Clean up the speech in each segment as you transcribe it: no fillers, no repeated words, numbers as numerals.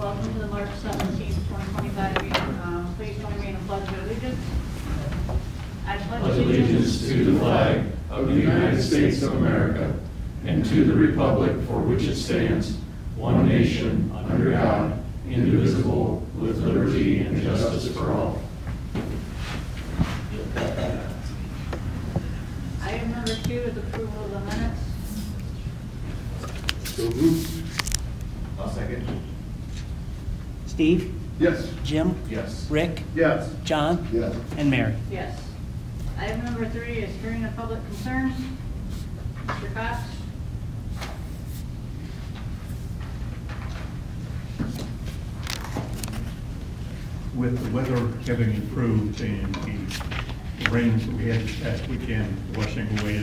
Welcome to the March 17th, 2025 meeting. Please join me in a pledge of allegiance. I pledge allegiance to the flag of the United States of America and to the republic for which it stands, one nation, under God, indivisible, with liberty and justice for all. Item number 2 is approval of the minutes. So moved. I'll second. Steve? Yes. Jim? Yes. Rick? Yes. John? Yes. And Mary? Yes. Item number 3 is hearing of public concerns. Mr. Cox? With the weather having improved and the rains that we had this past weekend washing away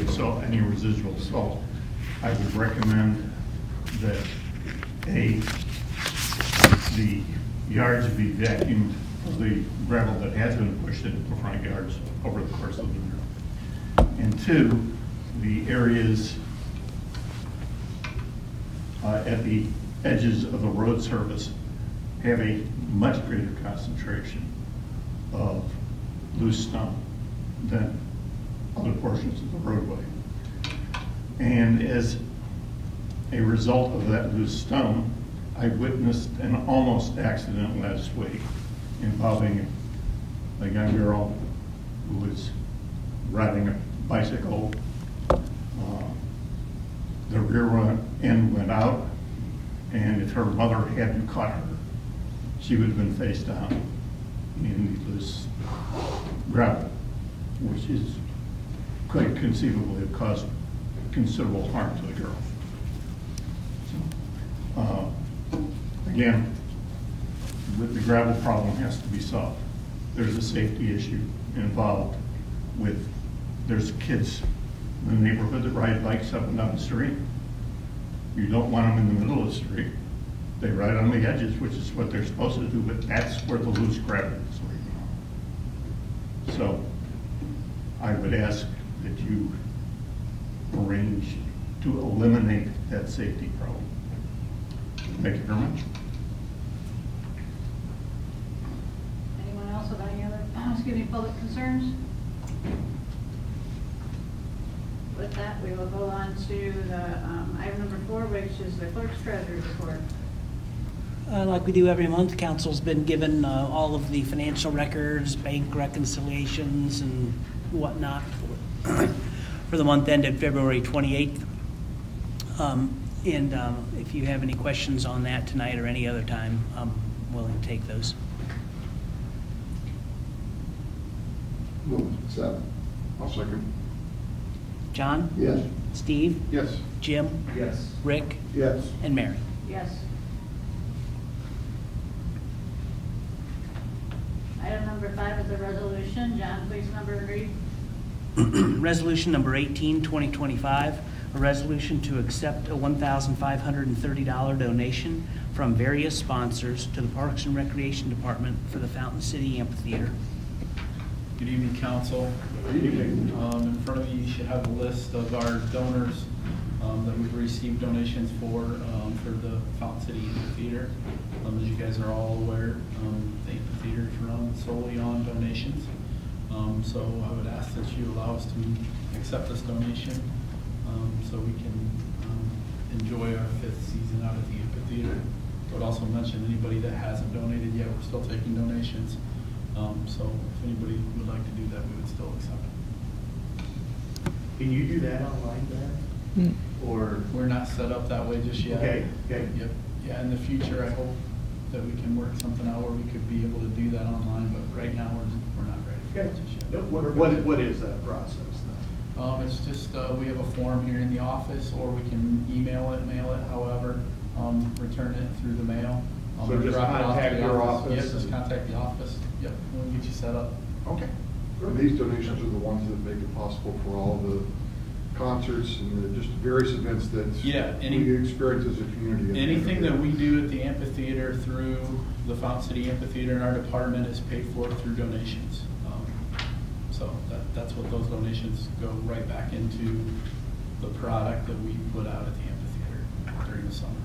any residual salt, I would recommend that the yards be vacuumed of the gravel that has been pushed into the front yards over the course of the winter. And 2, the areas at the edges of the road surface have a much greater concentration of loose stone than other portions of the roadway. And as a result of that loose stone, I witnessed an almost accident last week involving a young girl who was riding a bicycle. The rear end went out, and if her mother hadn't caught her, she would have been face down in the loose gravel, which is quite conceivably have caused considerable harm to the girl. So, again, with the gravel problem has to be solved. There's a safety issue involved with, there's kids in the neighborhood that ride bikes up and down the street. You don't want them in the middle of the street. They ride on the edges, which is what they're supposed to do, but that's where the loose gravel is right now. So I would ask that you arrange to eliminate that safety problem. Thank you very much. Anyone else with any other, public concerns? With that, we will go on to the item number 4, which is the clerk's treasurer's report. Like we do every month, council's been given all of the financial records, bank reconciliations, and whatnot for the month ended February 28th. If you have any questions on that tonight or any other time, I'm willing to take those. Move 7. I'll second. John? Yes. Steve? Yes. Jim? Yes. Rick? Yes. And Mary? Yes. Item number 5 is a resolution. John, please number and read. Resolution number 18, 2025, a resolution to accept a $1,530 donation from various sponsors to the Parks and Recreation Department for the Fountain City Amphitheater. Good evening, council. Good evening. In front of you, you should have a list of our donors that we've received donations for the Fountain City Amphitheater. As you guys are all aware, the amphitheater is run solely on donations. So I would ask that you allow us to accept this donation so we can enjoy our 5th season out at the amphitheater. I would also mention anybody that hasn't donated yet, we're still taking donations. So if anybody would like to do that, we would still accept it. Can you do that online, Ben? Or we're not set up that way just yet. Okay. Okay. Yep. Yeah. In the future, I hope that we can work something out where we could be able to do that online. But right now, we're not ready for it just yet. What is that process then? It's just we have a form here in the office, or we can email it, mail it, however, return it through the mail. So just drop it off to contact the your office. office? Yes, just contact the office. Yep, we'll get you set up. Okay. And these donations are the ones that make it possible for all the concerts and the just various events that we experience as a community. Anything that we do at the amphitheater through the Fountain City Amphitheater in our department is paid for through donations. So that's what those donations go right back into the product that we put out at the amphitheater during the summer.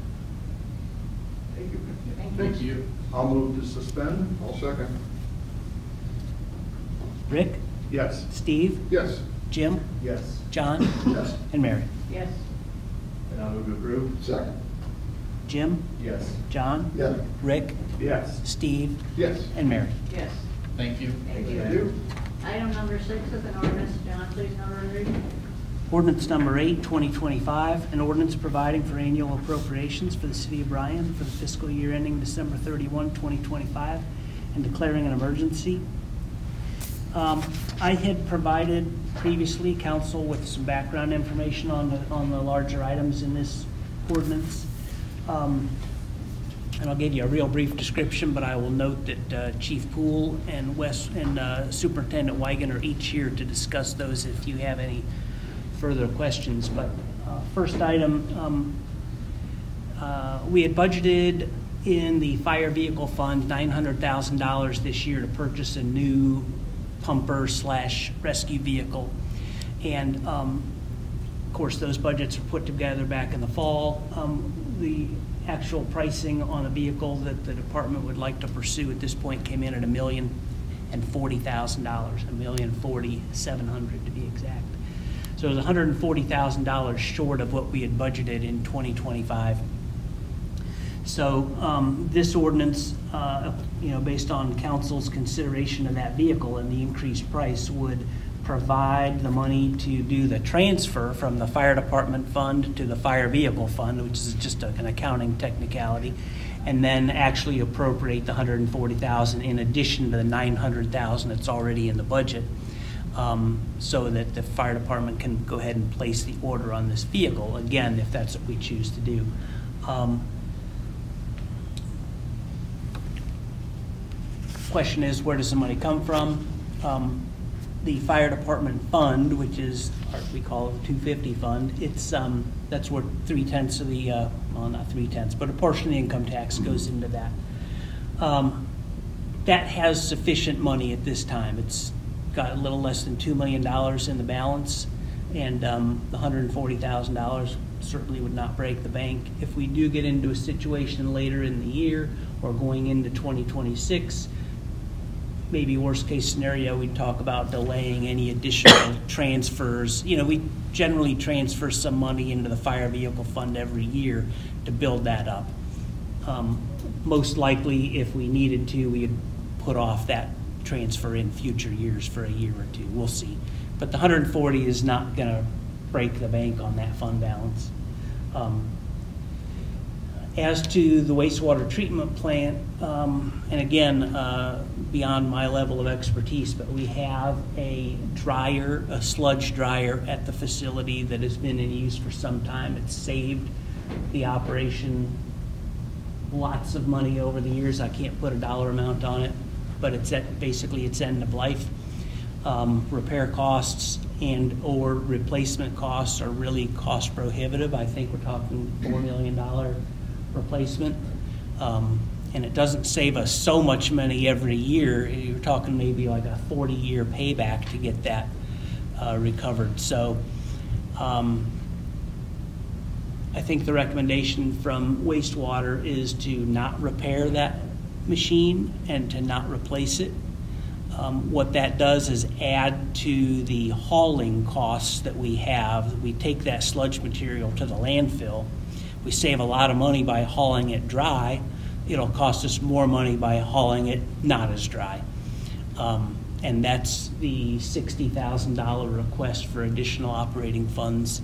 Thank you. Thank you. Thank you. I'll move to suspend. I'll second. Rick, Yes. Steve, Yes. Jim, Yes. John, Yes. and Mary. Yes. And I'll move to approve. Second. Jim, Yes. John, Yes. Rick, Yes. Steve, Yes. and Mary. Yes. Thank you. Thank Thank you. you. Item number 6 is an ordinance. John, please number and read. Ordinance number 8, 2025, an ordinance providing for annual appropriations for the city of Bryan for the fiscal year ending December 31, 2025, and declaring an emergency. I had provided previously council with some background information on the larger items in this ordinance. And I'll give you a real brief description, but I will note that Chief Poole and Superintendent Wigan are each here to discuss those if you have any further questions. But first item, we had budgeted in the fire vehicle fund $900,000 this year to purchase a new pumper/rescue vehicle. And of course, those budgets were put together back in the fall. The actual pricing on a vehicle that the department would like to pursue at this point came in at $1,040,000, $1,040,700 to be exact. So it was $140,000 short of what we had budgeted in 2025. So this ordinance, based on council's consideration of that vehicle and the increased price, would provide the money to do the transfer from the fire department fund to the fire vehicle fund, which is just an accounting technicality, and then actually appropriate the $140,000 in addition to the $900,000 that's already in the budget, so that the fire department can go ahead and place the order on this vehicle, again, if that's what we choose to do. Question is, where does the money come from? The fire department fund, which is, we call it the 250 fund, it's that's where 3/10 of the, well, not 3/10, but a portion of the income tax goes into that. That has sufficient money at this time. It's got a little less than $2 million in the balance, and the $140,000 certainly would not break the bank. If we do get into a situation later in the year or going into 2026, maybe worst case scenario, we'd talk about delaying any additional transfers. We generally transfer some money into the fire vehicle fund every year to build that up. Most likely, if we needed to, we'd put off that transfer in future years for a year or two. We'll see. But the 140 is not going to break the bank on that fund balance. As to the wastewater treatment plant, and again, beyond my level of expertise, but we have a dryer, a sludge dryer at the facility that has been in use for some time. It's saved the operation lots of money over the years. I can't put a dollar amount on it, but it's at basically its end of life. Repair costs and or replacement costs are really cost prohibitive. I think we're talking $4 million replacement, and it doesn't save us so much money every year. You're talking maybe like a 40-year payback to get that recovered. So I think the recommendation from wastewater is to not repair that machine and to not replace it. What that does is add to the hauling costs that we have. We take that sludge material to the landfill. We save a lot of money by hauling it dry. It'll cost us more money by hauling it not as dry. And that's the $60,000 request for additional operating funds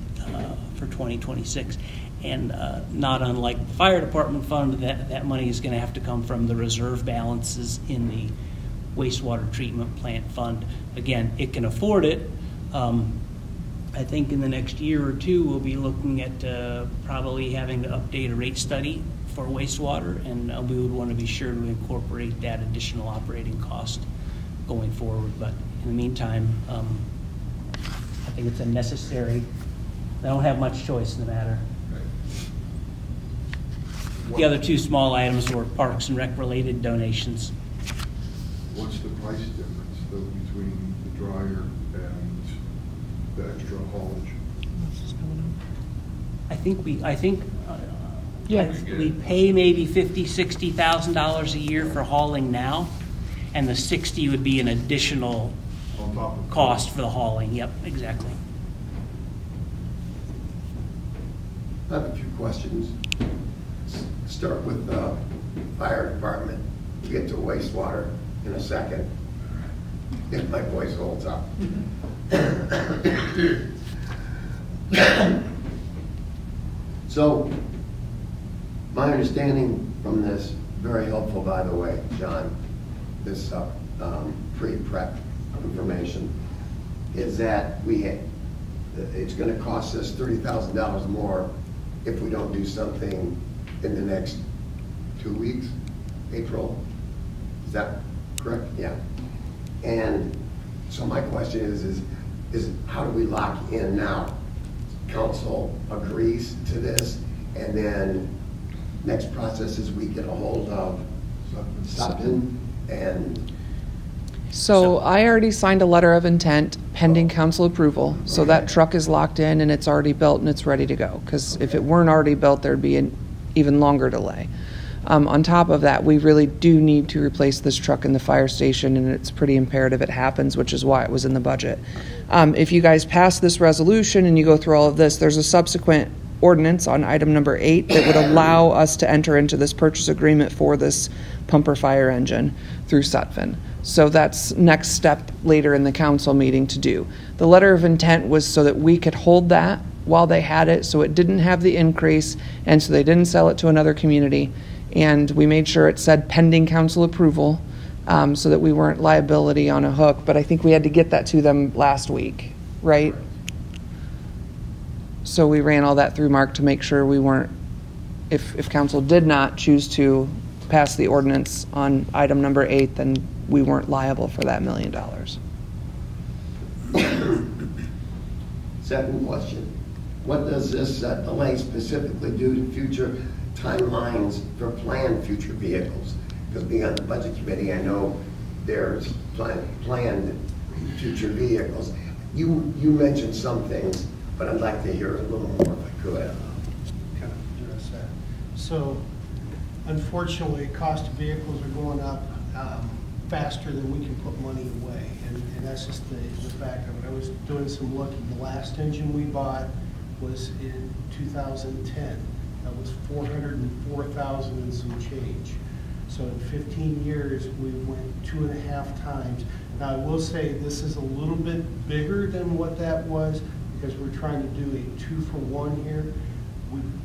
for 2026. And not unlike the fire department fund, that money is going to have to come from the reserve balances in the wastewater treatment plant fund. Again, it can afford it. I think in the next year or two, we'll be looking at probably having to update a rate study for wastewater, and we would want to be sure to incorporate that additional operating cost going forward. But in the meantime, I think it's a necessary. They don't have much choice in the matter. The other two small items were Parks and Rec related donations. What's the price difference though between the dryer and the extra haulage? I think Yeah. We pay maybe $50,000-$60,000 a year for hauling now, and the 60 would be an additional On top of cost for the hauling. Yep, exactly. I have a few questions. Start with the fire department. We'll get to wastewater in a second, if my voice holds up. So, my understanding from this, very helpful by the way, John, this pre-prep information, is that it's going to cost us $30,000 more if we don't do something in the next 2 weeks, April. Is that correct? Yeah. And so my question is how do we lock in now? Council agrees to this, and then next process is we get a hold of Sutphen and. So I already signed a letter of intent pending council approval. So that truck is locked in and it's already built and it's ready to go. Because if it weren't already built, there'd be an even longer delay. On top of that, we really do need to replace this truck in the fire station, and it's pretty imperative it happens, which is why it was in the budget. If you guys pass this resolution and you go through all of this, there's a subsequent ordinance on item number 8 that would allow us to enter into this purchase agreement for this pumper fire engine through Sutphen. So that's next step later in the council meeting to do. The letter of intent was so that we could hold that while they had it, so it didn't have the increase, and so they didn't sell it to another community. And we made sure it said pending council approval, so that we weren't liability on a hook. But I think we had to get that to them last week, right? So we ran all that through Mark to make sure we weren't, if council did not choose to pass the ordinance on item number 8, then we weren't liable for that $1 million. Second question, what does this delay specifically do to future timelines for planned future vehicles? Because being on the budget committee, I know there's planned future vehicles. You mentioned some things, but I'd like to hear a little more if I could. Kind of address that. So, unfortunately, cost of vehicles are going up faster than we can put money away, and that's just the fact of it. I was doing some looking. The last engine we bought was in 2010. That was $404,000 and some change. So in 15 years, we went 2.5 times. Now I will say this is a little bit bigger than what that was because we're trying to do a 2-for-1 here.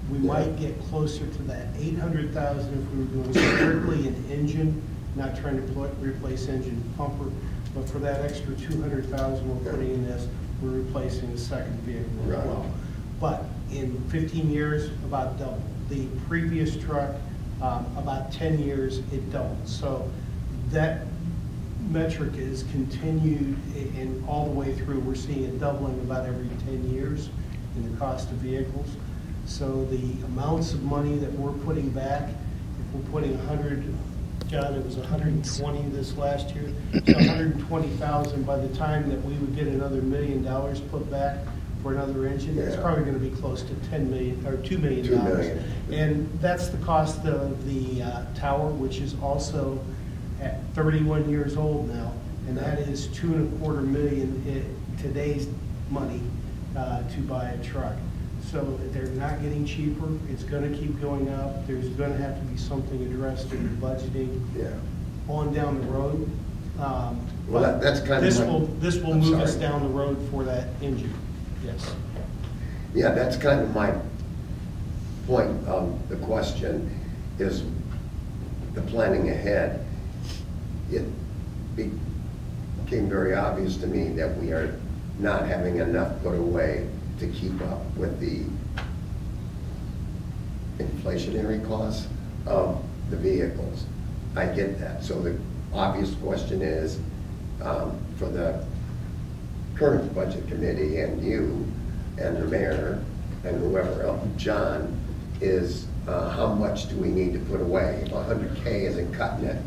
We might get closer to that $800,000 if we were doing strictly an engine, not trying to replace engine pumper. But for that extra $200,000 we're putting in this, we're replacing the second vehicle as well. But in 15 years, about double. The previous truck, about 10 years, it doubled. So that metric is continued and all the way through. We're seeing it doubling about every 10 years in the cost of vehicles. So the amounts of money that we're putting back, if we're putting 100, John, it was 120 this last year, so 120,000 by the time that we would get another $1 million put back for another engine, it's probably going to be close to $10 million or $2 million. $2 million. And that's the cost of the tower, which is also at 31 years old now, and that is $2.25 million in today's money to buy a truck. So they're not getting cheaper. It's going to keep going up. There's going to have to be something addressed in the budgeting on down the road. Well, that's kind of this will move us down the road for that engine. Yes. Yeah, that's kind of my point of the question is the planning ahead. It became very obvious to me that we are not having enough put away to keep up with the inflationary costs of the vehicles. I get that. So the obvious question is, for the current budget committee and you and the mayor and whoever else, John, is how much do we need to put away? If 100K isn't cutting it,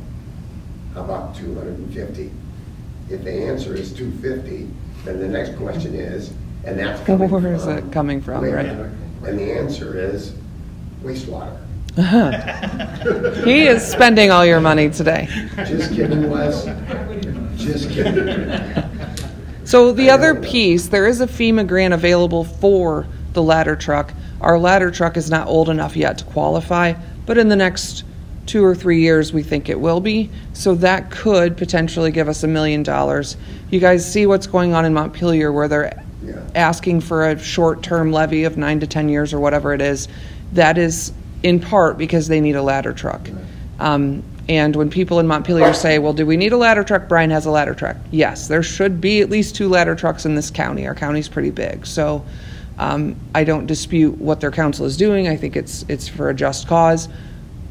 how about 250? If the answer is 250, then the next question is, and that's coming where is it coming from, right? And the answer is wastewater. He is spending all your money today. Just kidding, Wes. Just kidding. So the other piece, there is a FEMA grant available for the ladder truck. Our ladder truck is not old enough yet to qualify, but in the next 2 or 3 years, we think it will be. So that could potentially give us $1 million. You guys see what's going on in Montpelier where they're asking for a short-term levy of 9 to 10 years or whatever it is. That is in part because they need a ladder truck. And when people in Montpelier say, well, do we need a ladder truck? Bryan has a ladder truck. Yes, there should be at least 2 ladder trucks in this county. Our county's pretty big. So I don't dispute what their council is doing. I think it's for a just cause.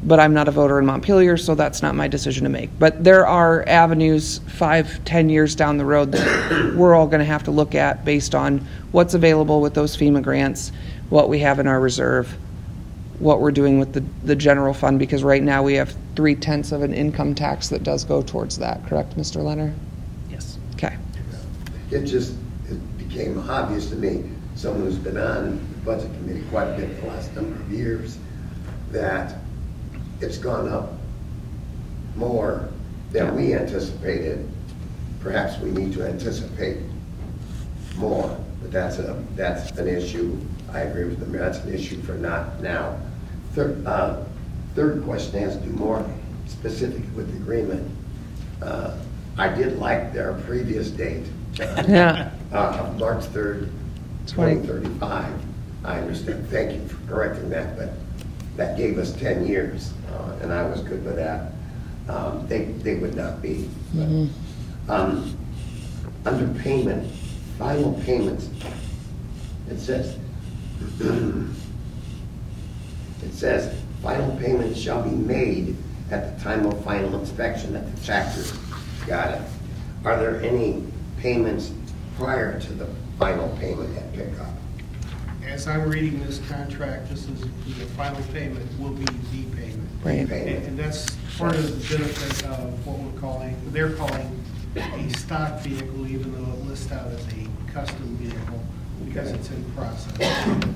But I'm not a voter in Montpelier, so that's not my decision to make. But there are avenues 5-10 years down the road that we're all going to have to look at based on what's available with those FEMA grants, what we have in our reserve, what we're doing with the general fund, because right now we have 3/10 of an income tax that does go towards that. Correct, Mr. Leonard? Yes. Okay. It became obvious to me, someone who's been on the budget committee quite a bit the last number of years, that it's gone up more than we anticipated. Perhaps we need to anticipate more, but that's an issue. I agree with them. That's an issue for not now. Third question has to do more specific with the agreement. I did like their previous date, of March 3rd, 2035. I understand. Thank you for correcting that, but that gave us 10 years, and I was good with that. They would not be. Under payment, final payments, it says final payments shall be made at the time of final inspection at the taxes. Got it. Are there any payments prior to the final payment at pickup? As I'm reading this contract, this is the final payment will be the payment. Right. And that's part of the benefit of what they're calling a stock vehicle, even though it lists out as a custom vehicle, because it's in process.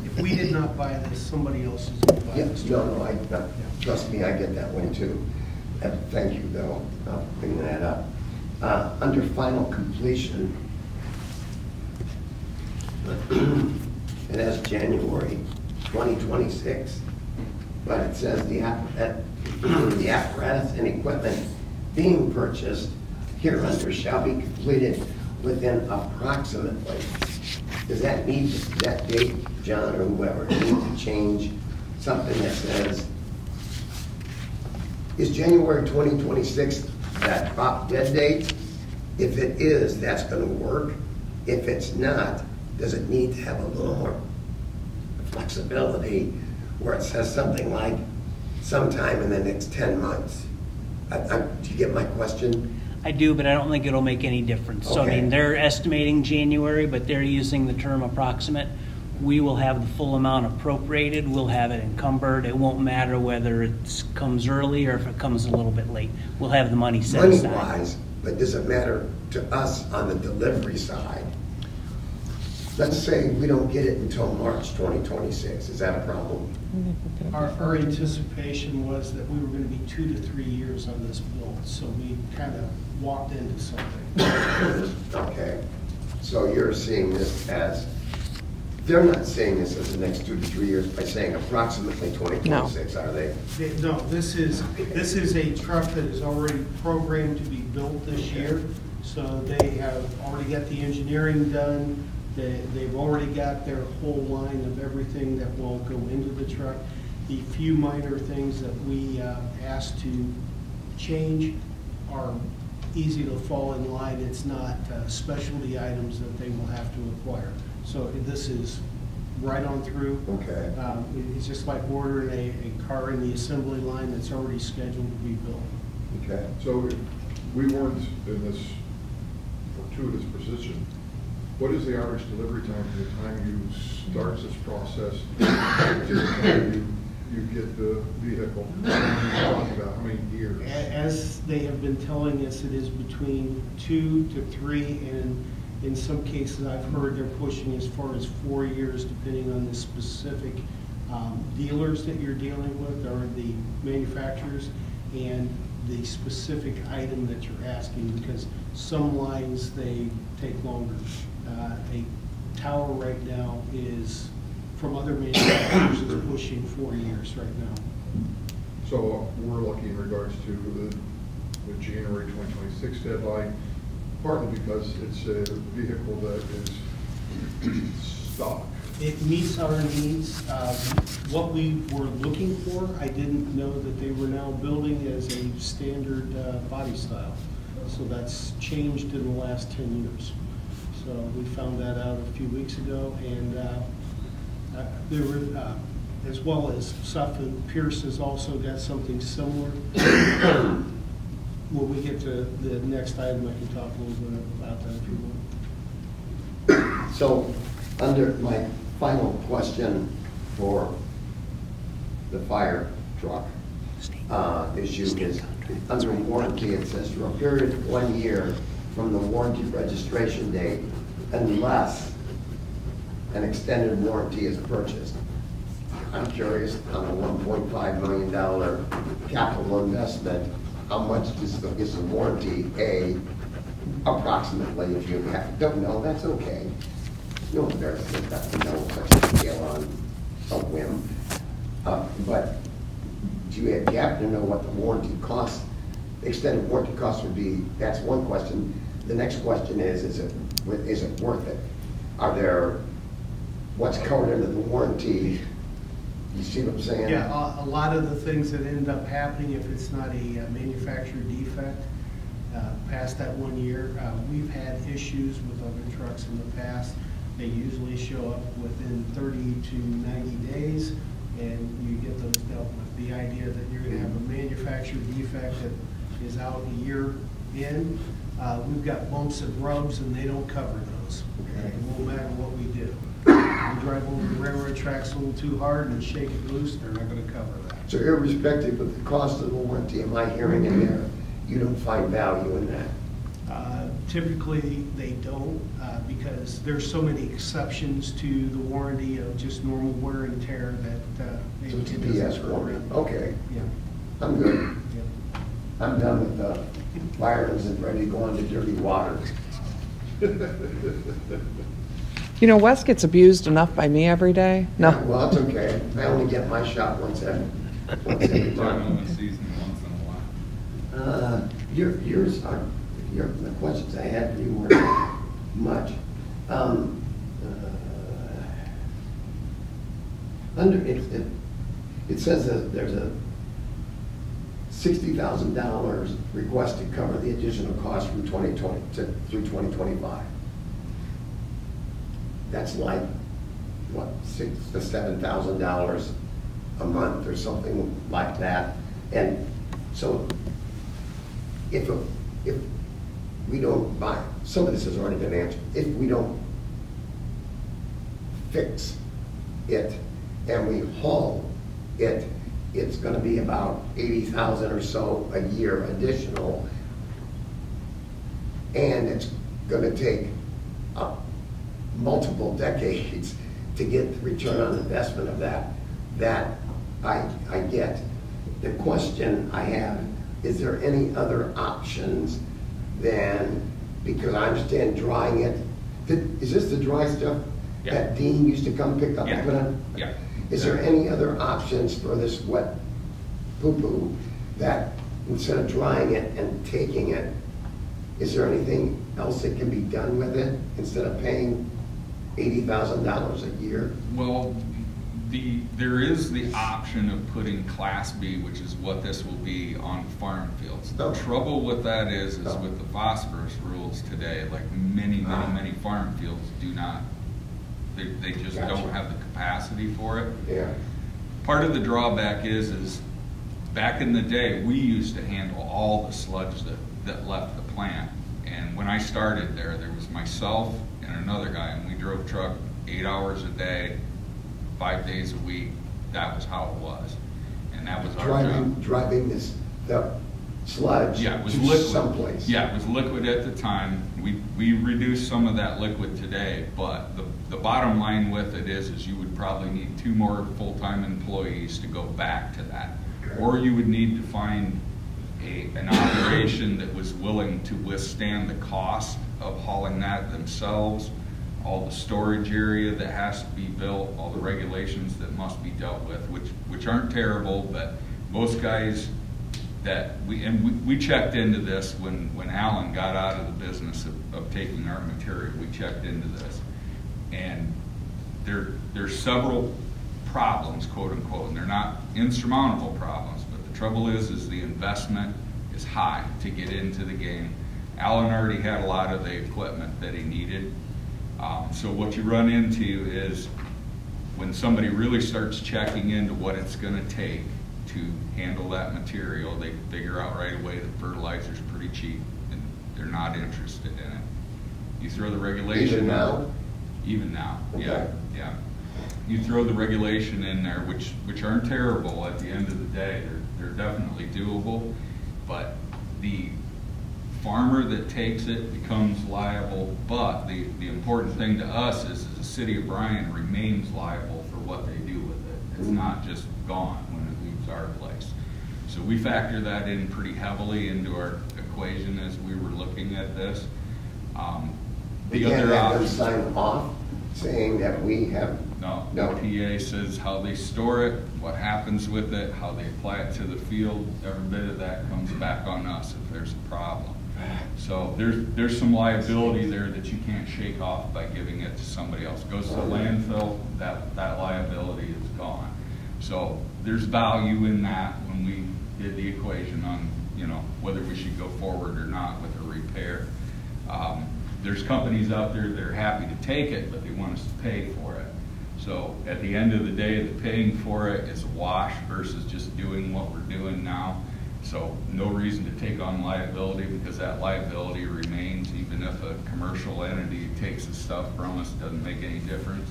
If we did not buy this, somebody else is going to buy this. No, trust me, I get that one too. Thank you, though, for bringing that up. Under final completion, it has January 2026, but it says the apparatus and equipment being purchased hereunder shall be completed within approximately. Does that need that date, John, or whoever, need to change something that says, is January 2026 that drop dead date? If it is, that's going to work. If it's not, does it need to have a little more flexibility where it says something like sometime in the next 10 months? Do you get my question? I do, but I don't think it'll make any difference. So, I mean, they're estimating January, but they're using the term approximate. We will have the full amount appropriated. We'll have it encumbered. It won't matter whether it comes early or if it comes a little bit late. We'll have the money set aside. Money-wise, but does it matter to us on the delivery side? Let's say we don't get it until March 2026. Is that a problem? Our anticipation was that we were going to be 2 to 3 years on this build, so we kind of walked into something. Okay, so you're seeing this as, they're not seeing this as the next 2 to 3 years by saying approximately 2026, are they? No, this is a truck that is already programmed to be built this year, so they have already got the engineering done. They've already got their whole line of everything that will go into the truck. The few minor things that we asked to change are easy to fall in line. It's not specialty items that they will have to acquire. So this is right on through. Okay. It's just like ordering a car in the assembly line that's already scheduled to be built. Okay. So if we weren't in this fortuitous position, what is the average delivery time from the time you start this process to the time you get the vehicle? Talking about how many years? As they have been telling us, it is between 2 to 3, and in some cases I've heard they're pushing as far as 4 years, depending on the specific dealers that you're dealing with or the manufacturers and the specific item that you're asking, because some lines, they take longer. A tower right now is, from other manufacturers, is pushing 4 years right now. So we're lucky in regards to the January 2026 deadline, partly because it's a vehicle that is stock. It meets our needs. What we were looking for, I didn't know that they were now building as a standard body style. So that's changed in the last 10 years. So we found that out a few weeks ago, and there were, as well as Sutphen, Pierce has also got something similar. When we get to the next item, I can talk a little bit about that if you want. So, under my final question for the fire truck issue is, under warranty, it says for a period of 1 year from the warranty registration date, unless an extended warranty is purchased. I'm curious, on a $1.5 million capital investment, how much is the warranty, approximately? If you don't know, that's okay. No embarrassment, that's no such a deal on a whim. But do you happen to know what the warranty cost, extended warranty cost would be? That's one question. The next question is it worth it? Are there, what's covered under the warranty? You see what I'm saying? Yeah, a lot of the things that end up happening, if it's not a manufacturer defect, past that 1 year, we've had issues with other trucks in the past. They usually show up within 30 to 90 days, and you get those dealt with. The idea that you're going to have a manufacturer defect that is out a year in, we've got bumps and rubs, and they don't cover those. Okay. It won't matter what we do. You drive over the railroad tracks a little too hard and shake it loose, they're not going to cover that. So irrespective of the cost of the warranty, am I hearing in there, you don't find value in that? Typically, they don't, because there's so many exceptions to the warranty of just normal wear and tear that So it's a BS warranty. Okay, Yeah. I'm good. Yeah. I'm done with the wireless and ready to go on to dirty water. You know, Wes gets abused enough by me every day. No. Well, that's okay. I only get my shot once every time. Yours are, the questions I had for you weren't much. Under it says that there's a $60,000 request to cover the additional cost from 2020 through 2025. That's like, what, $6,000 to $7,000 a month or something like that. And so if we don't buy, some of this has already been answered, if we don't fix it and we haul it, it's going to be about $80,000 or so a year additional, and it's going to take multiple decades to get the return on investment of that. That I get. The question I have, is there any other options than, because I understand drying it, is this the dry stuff that Dean used to come pick up and put on? Yeah. Is there any other options for this wet poo-poo that instead of drying it and taking it, is there anything else that can be done with it instead of paying $80,000 a year? Well, there is the option of putting Class B, which is what this will be, on farm fields. The trouble with that is with the phosphorus rules today, like many farm fields do not, they just don't have the capacity for it. Yeah. Part of the drawback is back in the day, we used to handle all the sludge that left the plant. And when I started there was myself and another guy, and we drove truck 8 hours a day, 5 days a week. That was how it was. And that was our job. Driving the sludge Yeah, it was to liquid. someplace. Yeah, it was liquid at the time. We reduced some of that liquid today, but the bottom line with it is you would probably need 2 more full-time employees to go back to that. Okay. Or you would need to find an operation that was willing to withstand the cost of hauling that themselves, all the storage area that has to be built, all the regulations that must be dealt with, which aren't terrible, but most guys that we checked into this when Alan got out of the business of taking our material. We checked into this, and there's several problems, quote unquote, and they're not insurmountable problems, but the trouble is the investment is high to get into the game. Alan already had a lot of the equipment that he needed. So what you run into is when somebody really starts checking into what it's going to take to handle that material, they figure out right away that fertilizer's pretty cheap and they're not interested in it. You throw the regulation Even now? Even now, Okay. yeah. You throw the regulation in there, which aren't terrible at the end of the day. They're definitely doable, but the farmer that takes it becomes liable, but the important thing to us is the city of Bryan remains liable for what they do with it. It's not just gone when it leaves our place. So we factor that in pretty heavily into our equation as we were looking at this. We can't have them sign off saying that we have. No, PA says how they store it, what happens with it, how they apply it to the field. Every bit of that comes back on us if there's a problem. So there's some liability there that you can't shake off by giving it to somebody else. It goes to the landfill, that liability is gone. So there's value in that when we did the equation on, you know, whether we should go forward or not with a repair. There's companies out there that are happy to take it, but they want us to pay for it. So at the end of the day, the paying for it is a wash versus just doing what we're doing now. So no reason to take on liability because that liability remains even if a commercial entity takes the stuff from us. It doesn't make any difference.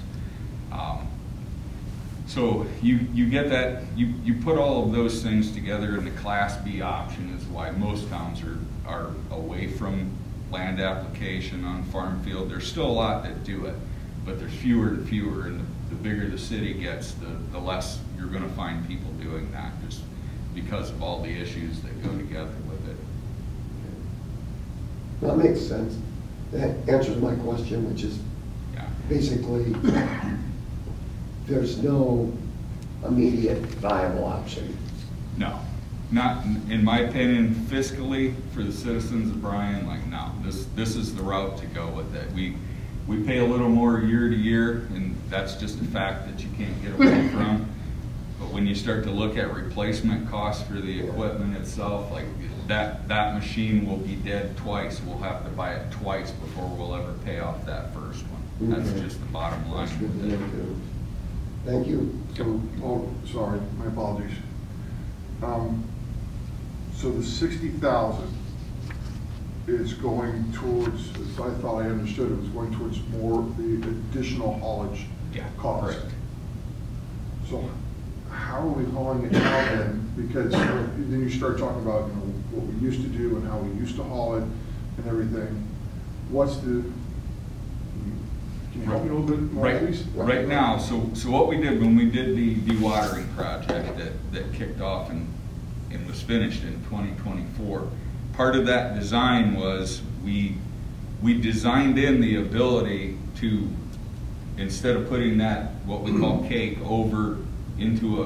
So you get that, you put all of those things together, and the Class B option is why most towns are away from land application on farm field. There's still a lot that do it, but there's fewer and fewer, and the bigger the city gets, the less you're going to find people doing that, just because of all the issues that go together with it. That makes sense. That answers my question, which is basically there's no immediate viable option. No, not in my opinion. Fiscally, for the citizens of Bryan, like no, this is the route to go with it. We pay a little more year to year, and that's just a fact that you can't get away from. But when you start to look at replacement costs for the equipment itself, like that machine will be dead twice. We'll have to buy it twice before we'll ever pay off that first one. That's just the bottom line. Thank you. Oh, sorry, my apologies. So the 60,000 is going towards, as I thought I understood, it was going towards more the additional haulage cost. Correct. So how are we hauling it now then? Because then you start talking about, you know, what we used to do and how we used to haul it and everything. What's the, can you help me a little bit more, please? Right now, so what we did when we did the dewatering project that kicked off and was finished in 2024, part of that design was we designed in the ability to, instead of putting that, what we call cake, over into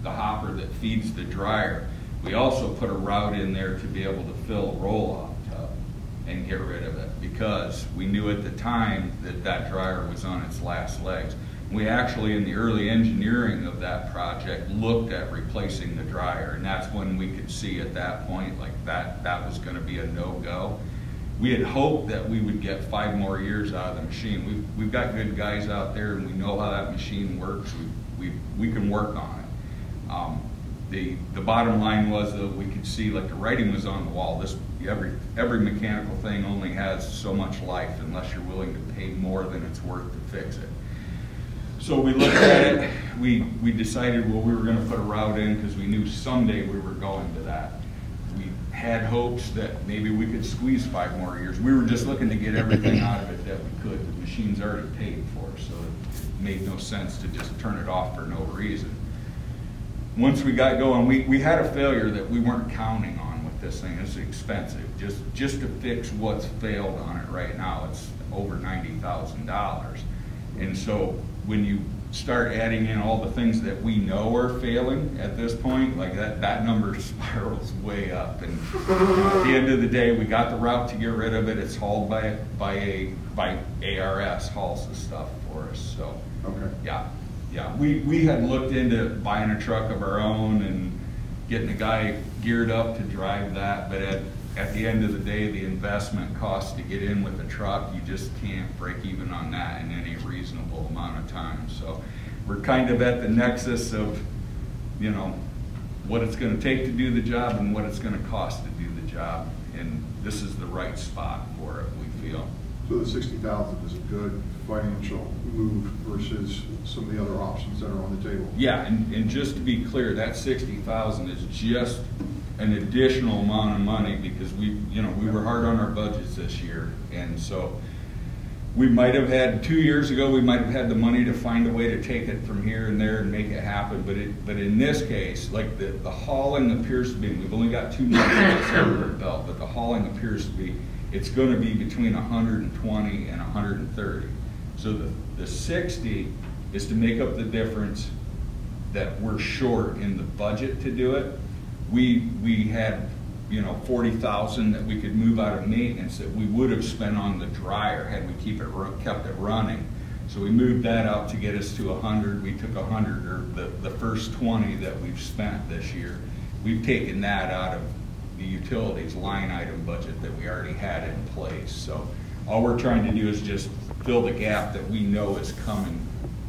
the hopper that feeds the dryer, we also put a route in there to be able to fill a roll-off tub and get rid of it, because we knew at the time that dryer was on its last legs. We actually, in the early engineering of that project, looked at replacing the dryer, and that's when we could see at that point like that was going to be a no-go. We had hoped that we would get 5 more years out of the machine. We've got good guys out there, and we know how that machine works. We can work on it. The bottom line was that we could see, like, the writing was on the wall. Every mechanical thing only has so much life unless you're willing to pay more than it's worth to fix it. So we looked at it. We decided, well, we were going to put a route in because we knew someday we were going to that. We had hopes that maybe we could squeeze 5 more years. We were just looking to get everything out of it that we could. The machine's already paid for, so it made no sense to just turn it off for no reason. Once we got going, we had a failure that we weren't counting on with this thing. It's expensive. Just to fix what's failed on it right now, it's over $90,000. And so when you start adding in all the things that we know are failing at this point, like that number spirals way up. And at the end of the day, we got the route to get rid of it. It's hauled by ARS, hauls the stuff for us. So Okay. yeah, we had looked into buying a truck of our own and getting a guy geared up to drive that, but at the end of the day, the investment cost to get in with a truck, you just can't break even on that in any reasonable amount of time. So we're kind of at the nexus of, you know, what it's going to take to do the job and what it's going to cost to do the job. And this is the right spot for it, we feel. So the 60,000 is a good financial move versus some of the other options that are on the table? Yeah, and just to be clear, that 60,000 is just an additional amount of money because we were hard on our budgets this year, and so we might have had 2 years ago, we might have had the money to find a way to take it from here and there and make it happen, but in this case, like the hauling appears to be, we've only got 2 months under our belt, but the hauling appears to be, it's going to be between 120 and 130. So the 60 is to make up the difference that we're short in the budget to do it. We had, 40,000 that we could move out of maintenance that we would have spent on the dryer had we kept it running. So we moved that out to get us to 100. We took 100, or the first 20 that we've spent this year. We've taken that out of the utilities line item budget that we already had in place. So all we're trying to do is just fill the gap that we know is coming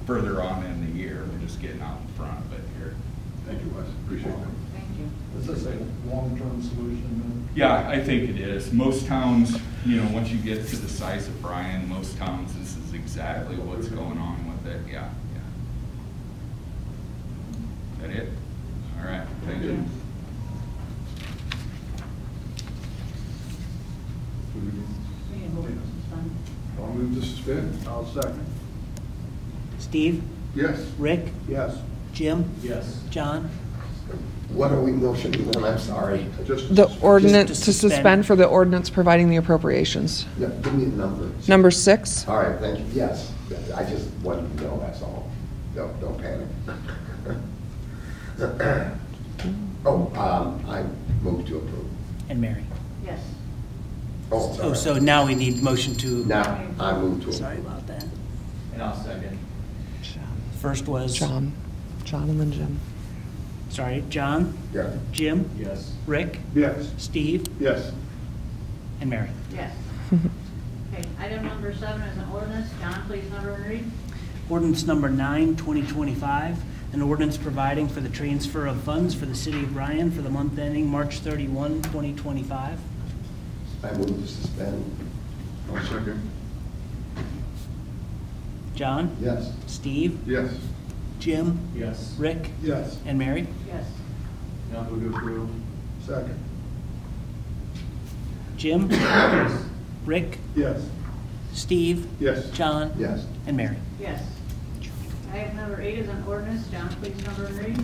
further on in the year. We're just getting out in front of it here. Thank you, Wes. Appreciate that. Thank you. Is this a long-term solution then? Yeah, I think it is. Most towns, once you get to the size of Bryan, most towns, this is exactly what's going on with it. Yeah. Is that it? All right, thank you. Yeah, hope it's fun. I'll move to suspend. I'll second. Steve, Yes. Rick, Yes. Jim, Yes. John, What are we motioning on? I'm sorry. Just The ordinance Just to to suspend. suspend for the ordinance providing the appropriations. Yeah, give me a number. Number 6. All right, thank you. Yes, I just wanted to know, that's all. Don't panic. I move to approve. and Mary. Yes. Oh, Oh, sorry. so now we need motion to, Now, I move to approve. sorry about that. And I'll second. First was, John and then Jim. sorry, John, Yeah. Jim, Yes. Rick, Yes. Steve, Yes. and Mary. Yes. Okay, item number 7 is an ordinance. John, please number and read. Ordinance number 9, 2025, an ordinance providing for the transfer of funds for the city of Bryan for the month ending March 31, 2025. I move to suspend. I'll second. John, Yes. Steve, Yes. Jim, Yes. Rick, Yes. and Mary. Yes. Now move to approve. Second. Jim, Rick, Yes. Steve, Yes. John, Yes. and Mary. Yes. Item number 8 is an ordinance. John, please number and read.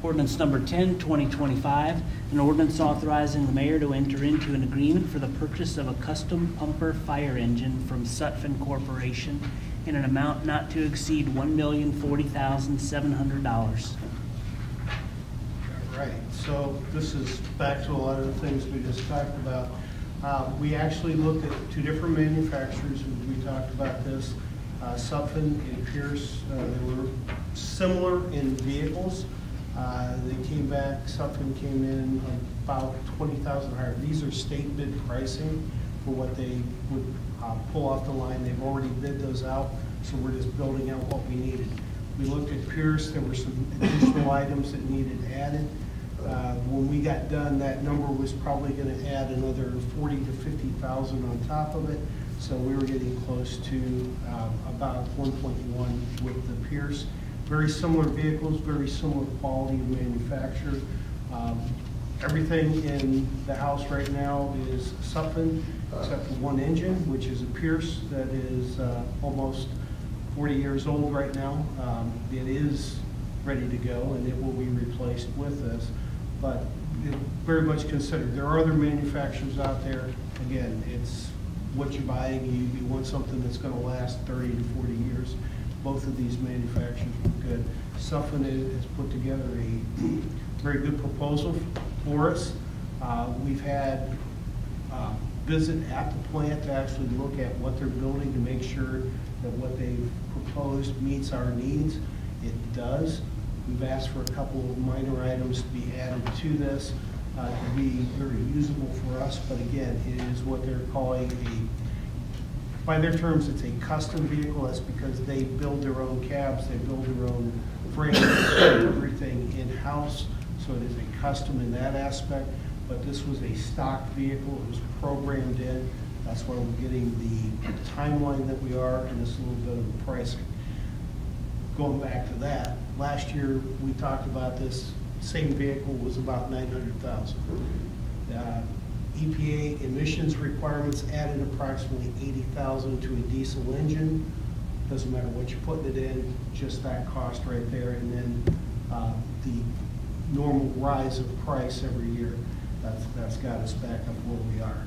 Ordinance number 10, 2025, an ordinance authorizing the mayor to enter into an agreement for the purchase of a custom pumper fire engine from Sutphen Corporation in an amount not to exceed $1,040,700. Right, so this is back to a lot of the things we just talked about. We actually looked at 2 different manufacturers, and we talked about this. Sutphen and Pierce, they were similar in vehicles. They came back, Sutphen came in about $20,000 higher. These are state bid pricing for what they would pull off the line. They've already bid those out, so we're just building out what we needed. We looked at Pierce, there were some additional items that needed added. When we got done, that number was probably going to add another $40,000 to $50,000 on top of it. So we were getting close to about 1.1 with the Pierce. Very similar vehicles, very similar quality of manufacture. Everything in the house right now is Sutphen, except for one engine, which is a Pierce that is almost 40 years old right now. It is ready to go, and it will be replaced with this, but very much considered. There are other manufacturers out there. Again, it's what you're buying. You want something that's going to last 30 to 40 years. Both of these manufacturers are good. Sutphen has put together a very good proposal for us. We've had visit at the plant to actually look at what they're building to make sure that what they've proposed meets our needs. It does. We've asked for a couple of minor items to be added to this to be very usable for us, but again, it is what they're calling by their terms, it's a custom vehicle. That's because they build their own cabs, they build their own frames, everything in-house, so it is a custom in that aspect, but this was a stock vehicle. It was programmed in. That's why we're getting the timeline that we are, and it's a little bit of the pricing. Going back to that, last year we talked about this same vehicle was about $900,000. EPA emissions requirements added approximately $80,000 to a diesel engine. Doesn't matter what you're putting it in, just that cost right there, and then the normal rise of price every year. That's got us back up where we are.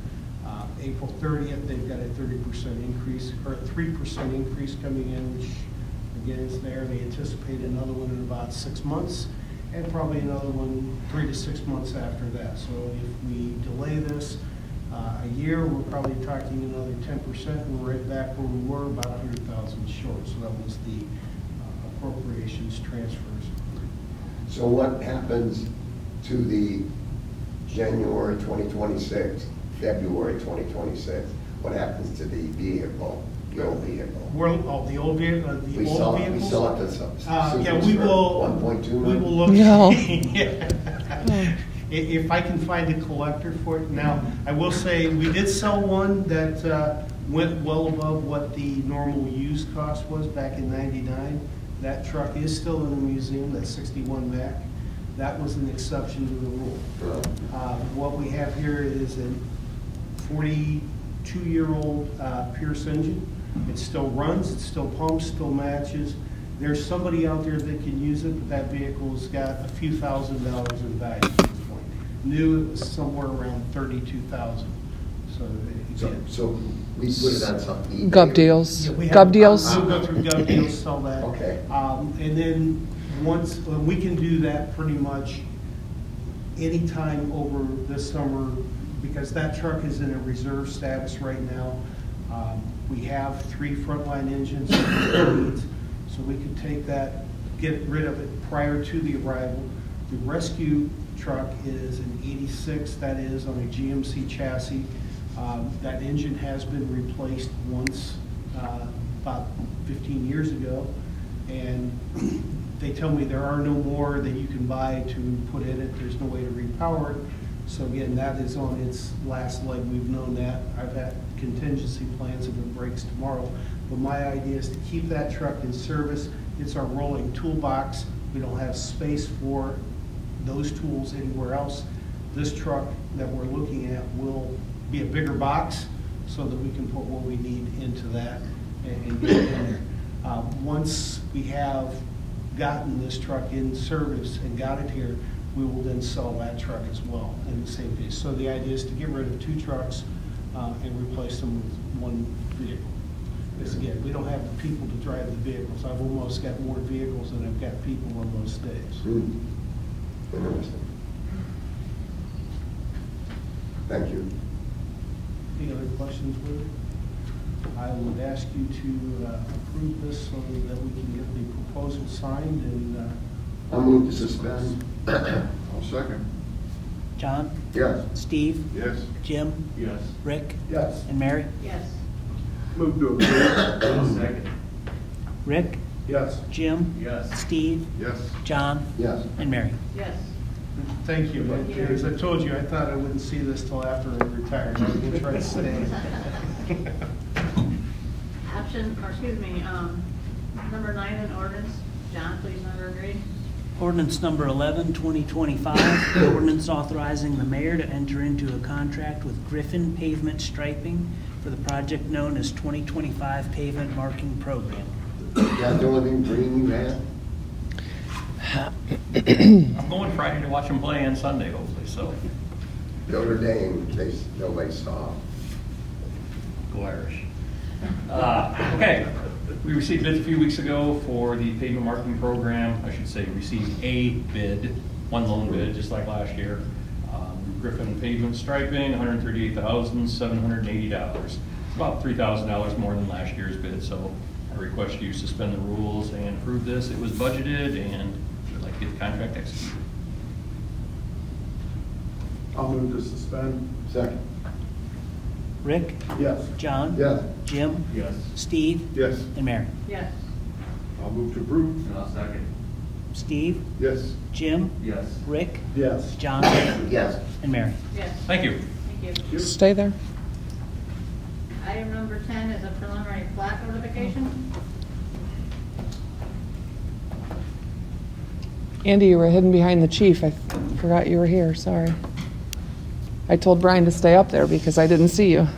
April 30th, they've got a 30% increase, or a 3% increase coming in, which again is there. They anticipate another one in about 6 months, and probably another one 3 to 6 months after that. So if we delay this a year, we're probably talking another 10%, and we're right back where we were, about 100,000 short. So that was the appropriations transfers. So what happens to the January 2026, February 2026? What happens to the vehicle, the old vehicle? The old vehicle, We sell it to yeah, we will. 1.2 We will look. No. If I can find a collector for it. Now, I will say we did sell one that went well above what the normal used cost was back in '99. That truck is still in the museum. That 61 Mac. That was an exception to the rule. What we have here is a 42-year-old Pierce engine. It still runs, it still pumps, still matches. There's somebody out there that can use it, but that vehicle's got a few $1,000s in value at this point. New, it was somewhere around $32,000. So we put it on something. Gov deals. Yeah, Gov deals. We'll go through Gov deals, sell that. Okay. And then once, we can do that pretty much anytime over this summer, because that truck is in a reserve status right now. We have 3 frontline engines, so we could take that, get rid of it prior to the arrival. The rescue truck is an 86, that is on a GMC chassis. That engine has been replaced once about 15 years ago, and they tell me there are no more that you can buy to put in it. There's no way to repower it. So again, that is on its last leg. We've known that. I've had contingency plans if it breaks tomorrow. But my idea is to keep that truck in service. It's our rolling toolbox. We don't have space for those tools anywhere else. This truck that we're looking at will be a bigger box so that we can put what we need into that and get it in there. Once we have gotten this truck in service and got it here, we will then sell that truck as well in the same day. So the idea is to get rid of 2 trucks and replace them with 1 vehicle. Because again, we don't have the people to drive the vehicles. I've almost got more vehicles than I've got people on most days. Interesting. Thank you. Any other questions, Willie? I would ask you to approve this so that we can get the proposal signed and. I'll move to suspend. I'll second. John? Yes. Steve? Yes. Jim? Yes. Rick? Yes. And Mary? Yes. Move to approve. Second. Rick? Yes. Jim? Yes. Steve? Yes. John? Yes. And Mary? Yes. Thank you. As I told you, I thought I wouldn't see this till after I retired. I was going to try to stay. Number 9 in ordinance. John, please number agree. Ordinance number 11, 2025, ordinance authorizing the mayor to enter into a contract with Griffin Pavement Striping for the project known as 2025 Pavement Marking Program. That's the only thing green you had? I'm going Friday to watch them play and Sunday, hopefully, so Notre Dame, nobody saw. go Irish. Okay, we received bids a few weeks ago for the pavement marking program. I should say received a bid, one lone bid, just like last year. Griffin Pavement Striping, $138,780. It's about $3,000 more than last year's bid, so I request you suspend the rules and approve this. It was budgeted, and we'd like to get the contract executed. I'll move to suspend. Second. Rick? Yes. John? Yes. Jim? Yes. Steve? Yes. And Mary? Yes. I'll move to approve. And I'll second. Steve? Yes. Jim? Yes. Rick? Yes. John? Yes. And Mary? Yes. Thank you. Thank you. Stay there. Item number 10 is a preliminary plat notification. Andy, you were hidden behind the chief. I forgot you were here, sorry. I told Bryan to stay up there because I didn't see you.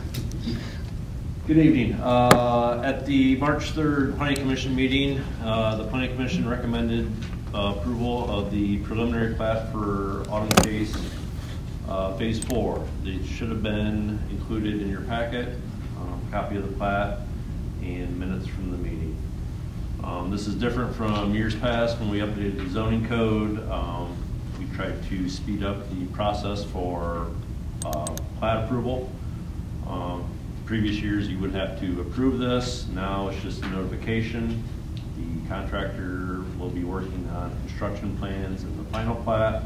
Good evening. At the March 3rd Planning Commission meeting, the Planning Commission recommended approval of the preliminary plat for Autumn Chase Phase 4. It should have been included in your packet, copy of the plat and minutes from the meeting. This is different from years past when we updated the zoning code. We tried to speed up the process for plat approval. Previous years you would have to approve this. Now it's just a notification. The contractor will be working on construction plans and the final plat,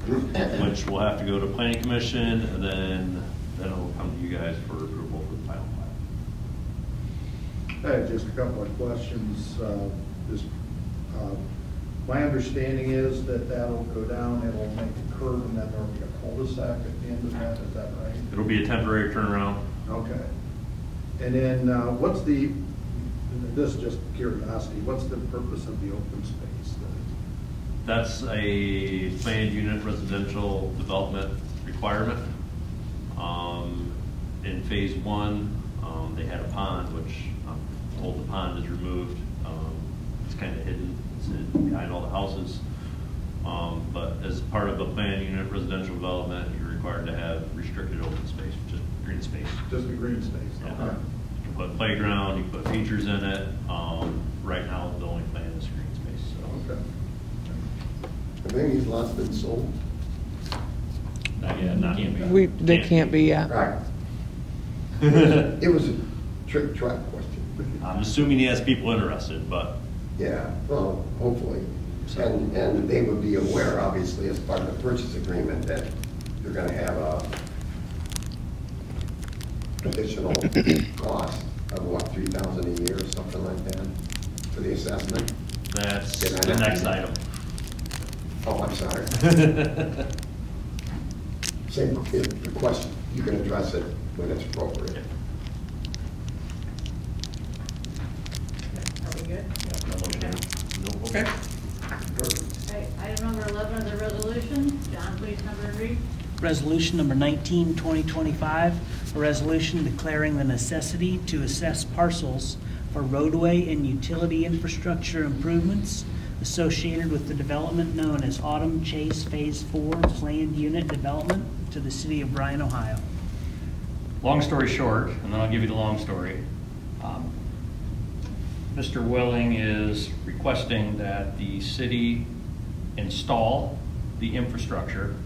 which will have to go to Planning Commission, and then it'll come to you guys for approval for the final plat. I have just a couple of questions. My understanding is that that'll go down, it'll make a curve, and then there'll be a cul-de-sac at the end of that, is that right? It'll be a temporary turnaround. Okay. And then this is just curiosity, what's the purpose of the open space? That's a planned unit residential development requirement. In phase 1, they had a pond, which I'm told the pond is removed. It's kind of hidden, it's behind all the houses. But as part of a planned unit residential development, you're required to have restricted open space, just green space. Just the green space, Yeah. okay. You can put playground, you can put features in it. Right now, the only plan is green space. So. Okay. Have any of these lots been sold? Not yet, not yet. They can't be yet. Right. It was a trick track question. I'm assuming he has people interested, but Yeah, well, hopefully. And they would be aware, obviously, as part of the purchase agreement, that you're gonna have a additional cost of what, $3,000 a year or something like that for the assessment? that's Did I the not next do that? item. Oh, I'm sorry. Same, the question, you can address it when it's appropriate. Are we good? Okay. Okay, item number 11 is a resolution. John, please number and read. Resolution number 19, 2025, a resolution declaring the necessity to assess parcels for roadway and utility infrastructure improvements associated with the development known as Autumn Chase Phase 4 Planned Unit Development to the city of Bryan, Ohio. Long story short, and then I'll give you the long story. Mr. Welling is requesting that the city install the infrastructure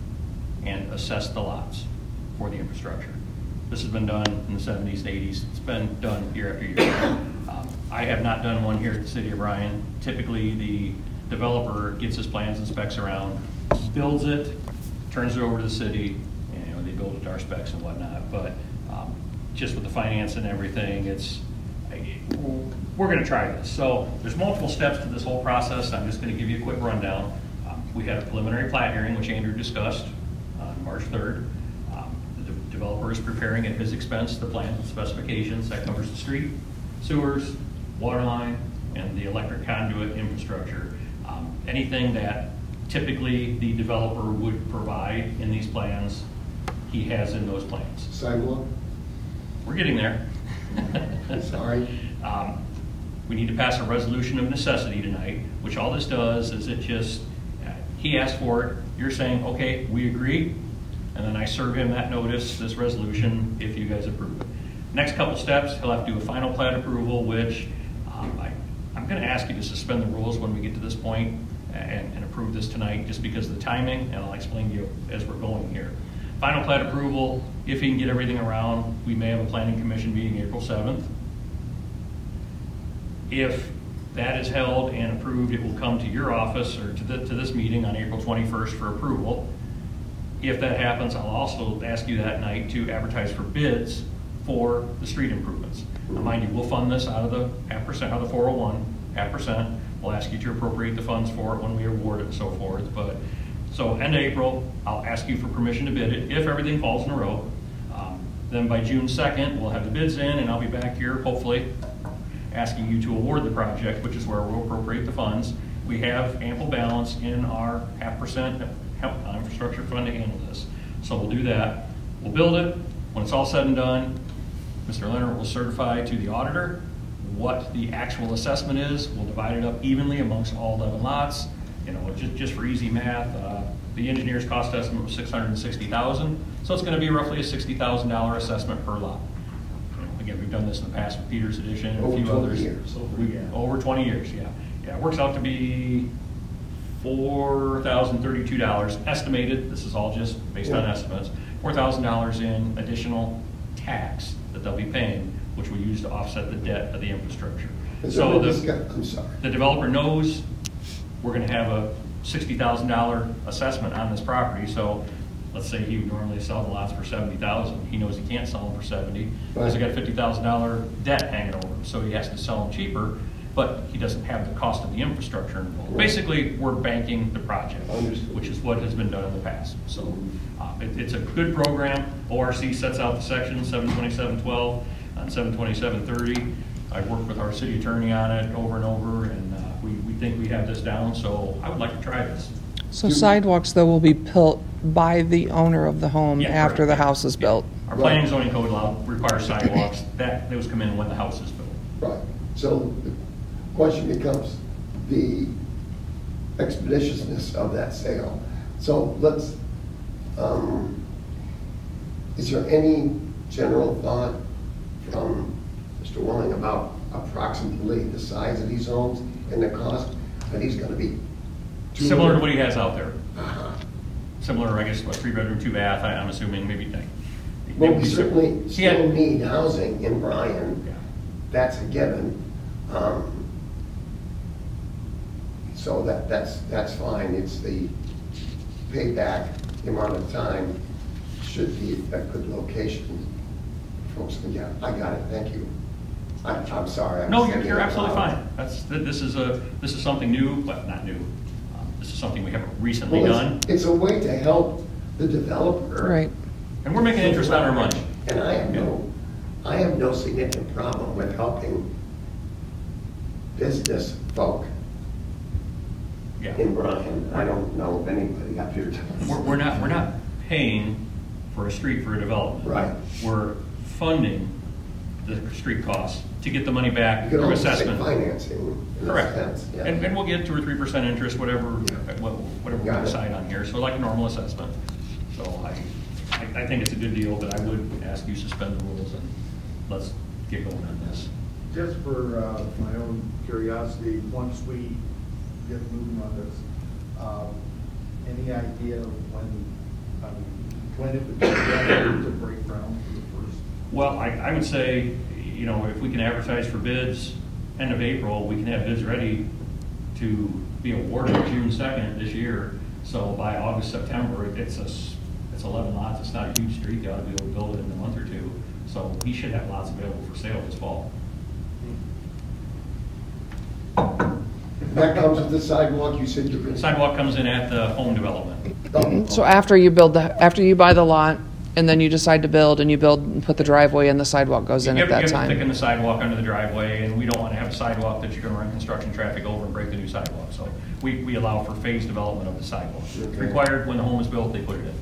and assess the lots for the infrastructure. This has been done in the 70s, 80s. It's been done year after year. I have not done one here at the city of Bryan. Typically, the developer gets his plans and specs around, builds it, turns it over to the city, and they build it to our specs and whatnot. But just with the finance and everything, we're going to try this. So there's multiple steps to this whole process. I'm just going to give you a quick rundown. We had a preliminary plat hearing, which Andrew discussed on March 3rd. The developer is preparing at his expense the plans and specifications that covers the street, sewers, water line, and the electric conduit infrastructure. anything that typically the developer would provide in these plans, he has in those plans. Sidewalk? We're getting there. Sorry. We need to pass a resolution of necessity tonight, which all this does is it just, he asked for it, you're saying, okay, we agree, and then I serve him that notice, this resolution, if you guys approve it. Next couple steps, he'll have to do a final plat approval, which I'm going to ask you to suspend the rules when we get to this point and approve this tonight, just because of the timing, and I'll explain to you as we're going here. Final plat approval, if he can get everything around, we may have a planning commission meeting April 7th. If that is held and approved, it will come to your office or to this meeting on April 21st for approval. If that happens, I'll also ask you that night to advertise for bids for the street improvements. Now, mind you, we'll fund this out of the 0.5%, out of the 401, 0.5%. We'll ask you to appropriate the funds for it when we award it and so forth. But so end of April, I'll ask you for permission to bid it if everything falls in a row. Then by June 2nd, we'll have the bids in, and I'll be back here, hopefully, asking you to award the project, which is where we'll appropriate the funds. We have ample balance in our 0.5% infrastructure fund to handle this. So we'll do that. We'll build it. When it's all said and done, Mr. Leonard will certify to the auditor what the actual assessment is. We'll divide it up evenly amongst all 11 lots. You know, just for easy math, the engineer's cost estimate was $660,000. So it's going to be roughly a $60,000 assessment per lot. Again, we've done this in the past with Peter's Edition and a few others. Over 20 years, yeah. Yeah, it works out to be $4,032 estimated. This is all just based on estimates. $4,000 in additional tax that they'll be paying, which we use to offset the debt of the infrastructure. So the developer knows we're going to have a $60,000 assessment on this property. So let's say he would normally sell the lots for $70,000. He knows he can't sell them for $70,000 because he got a $50,000 debt hanging over him. So he has to sell them cheaper, but he doesn't have the cost of the infrastructure involved. Basically, we're banking the project, which is what has been done in the past. So it's a good program. ORC sets out the sections 727.12 and 727.30. I've worked with our city attorney on it over and over, and we think we have this down. So I would like to try this. So sidewalks, though, will be built by the owner of the home after the house is built. Our planning and zoning code requires sidewalks. Those come in when the house is built. Right. So the question becomes the expeditiousness of that sale. So let's, is there any general thought from Mr. Willing about approximately the size of these homes and the cost that he's going to be? Similar to what he has out there. Similar, I guess, a 3-bedroom, 2-bath, I'm assuming, maybe. Well, we certainly still need housing in Bryan. Yeah. That's a given. So that's fine. It's the payback, the amount of time should be a good location. Folks, yeah, I got it. Thank you. I'm sorry. No, you're absolutely fine. This is something new, but not new. This is something we haven't recently done. It's a way to help the developer. Right. And we're making interest on our money. And I have no significant problem with helping business folk in Bryan. I don't know if anybody up here does. We're not paying for a street for a development. Right. We're funding the street costs to get the money back through assessment. Financing. Correct. Sense, yeah. And we'll get 2 or 3% interest, whatever we decide on here. So like a normal assessment. So I think it's a good deal, but I would ask you suspend the rules and let's get going on this. Just for my own curiosity, once we get moving on this, any idea of when it would be ready to break ground for the first? Well, I would say, you know, if we can advertise for bids end of April, we can have bids ready to be awarded June 2nd this year. So by August, September, it's 11 lots. It's not a huge street. They ought to be able to build it in a month or two. So we should have lots available for sale this fall. That comes with the sidewalk. You said Sidewalk comes in at the home development. So after you buy the lot, and then you decide to build, and you build and put the driveway and the sidewalk goes in at that You have to time. thicken the sidewalk under the driveway, and we don't want to have a sidewalk that you're going to run construction traffic over and break the new sidewalk. So we allow for phased development of the sidewalk. It's required when the home is built, they put it in.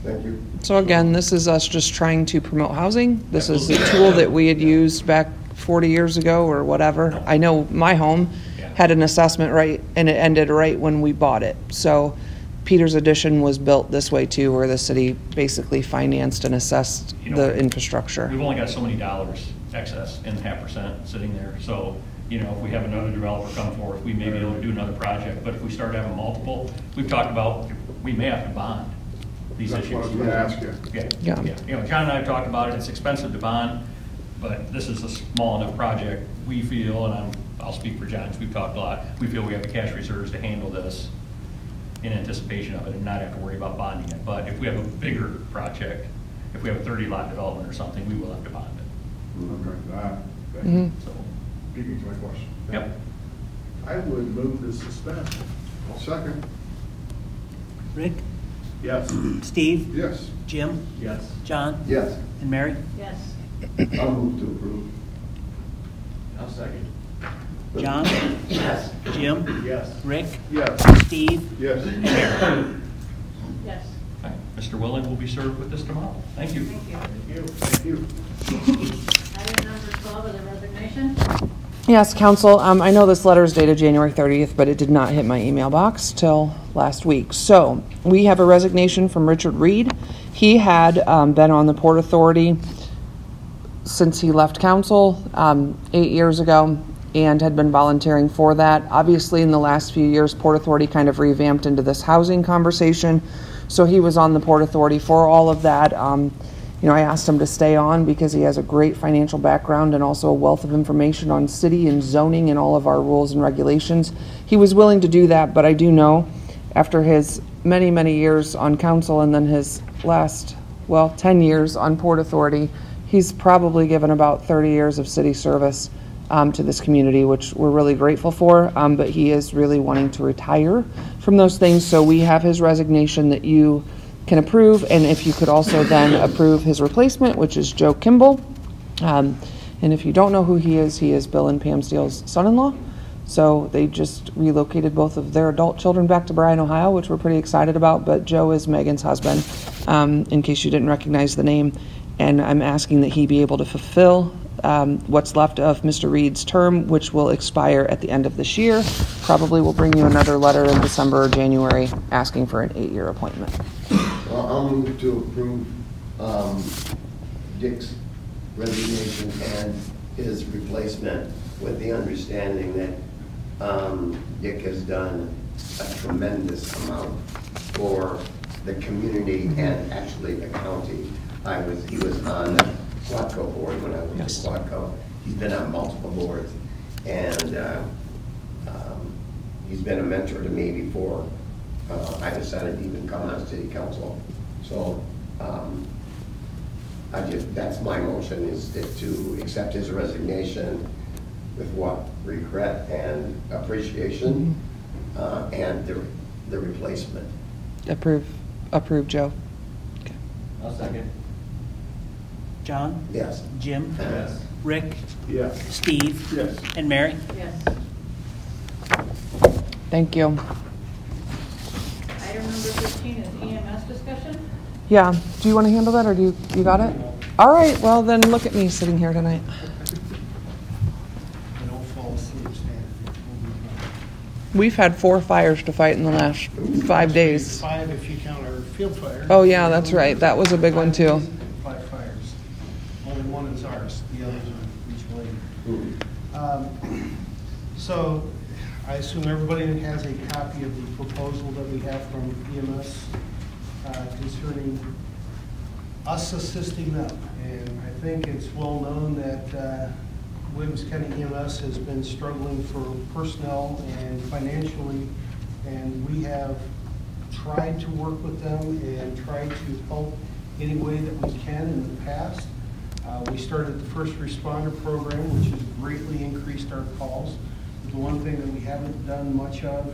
Thank you. So again, this is us just trying to promote housing. This is the tool that we had used back 40 years ago or whatever. I know my home had an assessment right, and it ended right when we bought it. So Peter's Addition was built this way too, where the city basically financed and assessed the infrastructure. We've only got so many dollars excess in 0.5% sitting there. So, if we have another developer come forth, we may be able to do another project. But if we start having multiple, we've talked about, we may have to bond these issues. That's what I was going to ask you. Yeah. John and I have talked about it. It's expensive to bond, but this is a small enough project. We feel, and I'll speak for John, because we've talked a lot, we feel we have the cash reserves to handle this in anticipation of it and not have to worry about bonding it. But if we have a bigger project, if we have a 30-lot development or something, we will have to bond it. Okay. So, speaking to my question. Yep. I would move to suspend. I'll second. Rick, Yes. Steve, Yes. Jim, Yes. John, Yes, and Mary? Yes. I'll move to approve. I'll second. John, Yes. Jim, Yes. Rick, Yes. Steve, Yes. and Mary? Yes. All right. Mr. Willing will be served with this tomorrow. Thank you. Thank you. Thank you. Thank you. Item number 12 is a resignation. Yes, council, I know this letter is dated January 30th, but it did not hit my email box till last week. So we have a resignation from Richard Reed. He had been on the Port Authority since he left council 8 years ago and had been volunteering for that. Obviously, in the last few years, Port Authority kind of revamped into this housing conversation. So he was on the Port Authority for all of that. I asked him to stay on because he has a great financial background and also a wealth of information on city and zoning and all of our rules and regulations. He was willing to do that, but I do know after his many, many years on council and then his last, 10 years on Port Authority, he's probably given about 30 years of city service to this community, which we're really grateful for, but he is really wanting to retire from those things. So we have his resignation that you can approve, and if you could also then approve his replacement, which is Joe Kimball. And if you don't know who he is Bill and Pam Steele's son-in-law. So they just relocated both of their adult children back to Bryan, Ohio, which we're pretty excited about, but Joe is Megan's husband, in case you didn't recognize the name. And I'm asking that he be able to fulfill what's left of Mr. Reed's term, which will expire at the end of this year. Probably will bring you another letter in December or January asking for an 8-year appointment. Well, I'll move to approve Dick's resignation and his replacement with the understanding that Dick has done a tremendous amount for the community and actually the county. He was on the Quadco board when I was at Quadco. He's been on multiple boards, and he's been a mentor to me before I decided to even come on city council. So that's my motion, is to accept his resignation with regret and appreciation, and the replacement. Approve, Joe. Okay. I'll second. John, Yes. Jim, Yes. Rick, Yes. Steve, Yes. and Mary? Yes. Thank you. Item number 15 is EMS discussion. Yeah, do you want to handle that, or do you got it? All right, well then look at me sitting here tonight. Don't fall asleep standing. We've had 4 fires to fight in the last 5 days. 5 if you count our field fire. Oh yeah, that's right. That was a big one too. 5 fires. Only one is ours. The others are regional aid. So I assume everybody has a copy of the proposal that we have from EMS concerning us assisting them. And I think it's well known that Williams County EMS has been struggling for personnel and financially, and we have tried to work with them and tried to help any way that we can in the past. We started the first responder program, which has greatly increased our calls. We'd The one thing that we haven't done much of,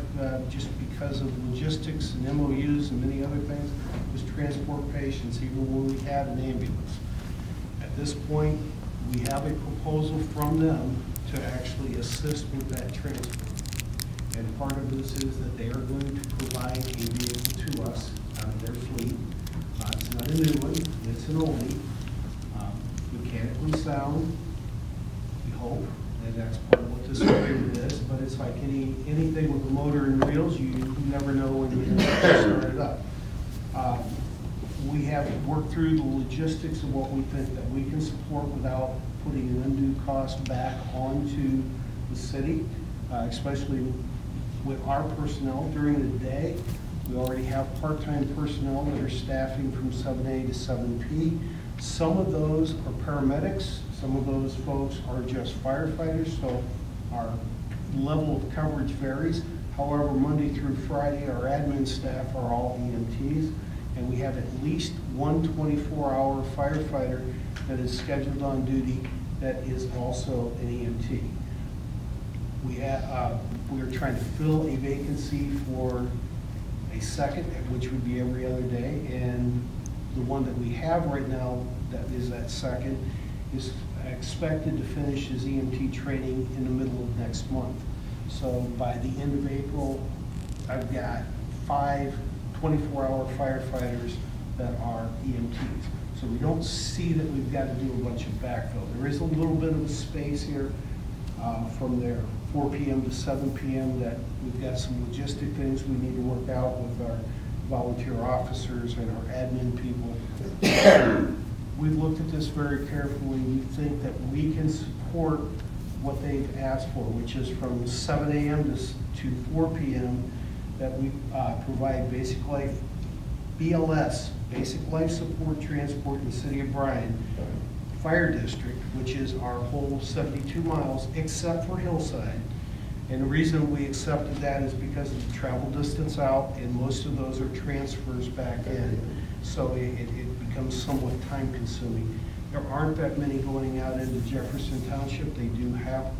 just because of logistics and MOUs and many other things, was transport patients, even when we had an ambulance. At this point, we have a proposal from them to actually assist with that transport. And part of this is that they are going to provide a vehicle to us out of their fleet. It's not a new one, it's an oldie, mechanically sound, we hope, and that's part of what this agreement is, but it's like anything with a motor and wheels, you never know when you're going to start it up. We have worked through the logistics of what we think that we can support without putting an undue cost back onto the city, especially with our personnel during the day. We already have part-time personnel that are staffing from 7A to 7P. Some of those are paramedics, some of those folks are just firefighters, so our level of coverage varies. However, Monday through Friday, our admin staff are all EMTs, and we have at least one 24-hour firefighter that is scheduled on duty that is also an EMT. We are trying to fill a vacancy for a second, which would be every other day, and the one that we have right now that is that second is expected to finish his EMT training in the middle of next month. So by the end of April, I've got 5 24-hour firefighters that are EMTs. So we don't see that we've got to do a bunch of backfill. There is a little bit of a space here from there 4 p.m. to 7 p.m. that we've got some logistic things we need to work out with our volunteer officers and our admin people. We've looked at this very carefully. We think that we can support what they've asked for, which is from 7 a.m. to 4 p.m. that we provide basic life, BLS, basic life support transport in the city of Bryan, Fire District, which is our whole 72 miles, except for Hillside. And the reason we accepted that is because of the travel distance out, and most of those are transfers back in. So it becomes somewhat time consuming. There aren't that many going out into Jefferson Township. They do have,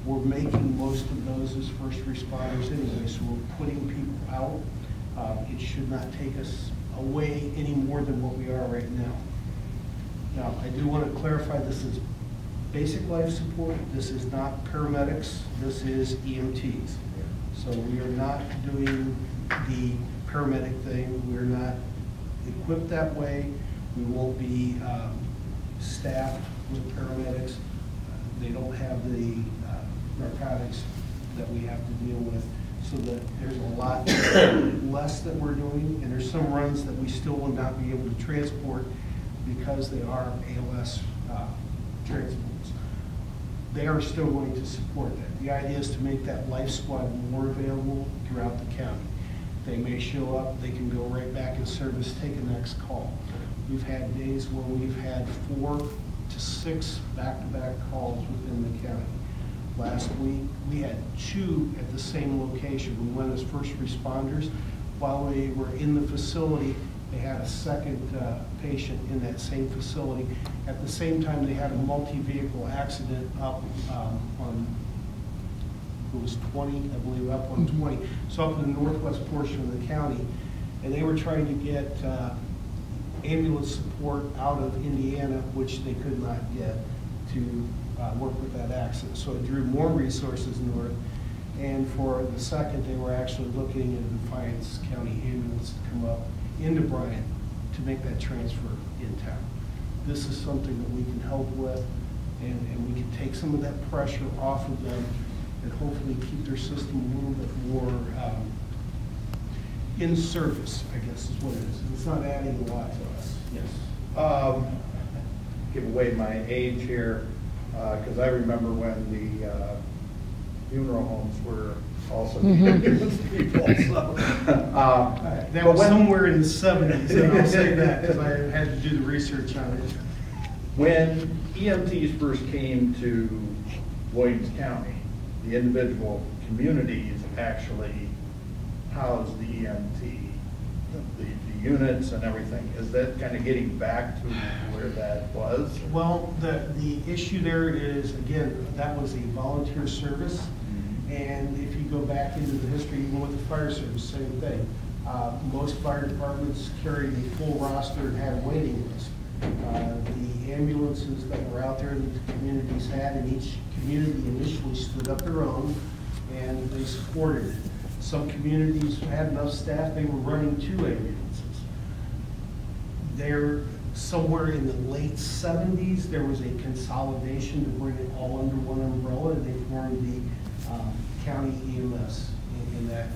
we're making most of those as first responders anyway, so we're putting people out. It should not take us away any more than what we are right now. Now, I do want to clarify, this is basic life support. This is not paramedics. This is EMTs. So we are not doing the paramedic thing. We're not equipped that way. We won't be staffed with paramedics. They don't have the narcotics that we have to deal with. So that there's a lot less that we're doing, and there's some runs that we still will not be able to transport because they are ALS transports. They are still going to support that. The idea is to make that life squad more available throughout the county. They may show up, they can go right back in service, take a next call. We've had days where we've had 4 to 6 back-to-back calls within the county. Last week, we had 2 at the same location. We went as first responders. While we were in the facility, they had a second patient in that same facility. At the same time, they had a multi-vehicle accident up on, it was 20, I believe, up on 20. So up in the northwest portion of the county. And they were trying to get ambulance support out of Indiana, which they could not get to work with that accident. So it drew more resources north. And for the second, they were actually looking at a Defiance County ambulance to come up into Bryan to make that transfer in town. This is something that we can help with, and we can take some of that pressure off of them and hopefully keep their system a little bit more in service, I guess is what it is. It's not adding a lot to us. Yes. Give away my age here, because I remember when the funeral homes were also ambulance people. So, that was somewhere in the 70s, and I'll say that because I had to do the research on it. When EMTs first came to Williams County, the individual communities actually housed the EMT, the units and everything. Is that kind of getting back to where that was? Well, the issue there is, again, that was a volunteer service, And if you go back into the history, even with the fire service, same thing. Most fire departments carried a full roster and had a waiting list. The ambulances that were out there that the communities had, and each community initially stood up their own, and they supported it. Some communities had enough staff, they were running 2 ambulances. They're somewhere in the late 70s, there was a consolidation to bring it all under one umbrella, and they formed the county EMS in that,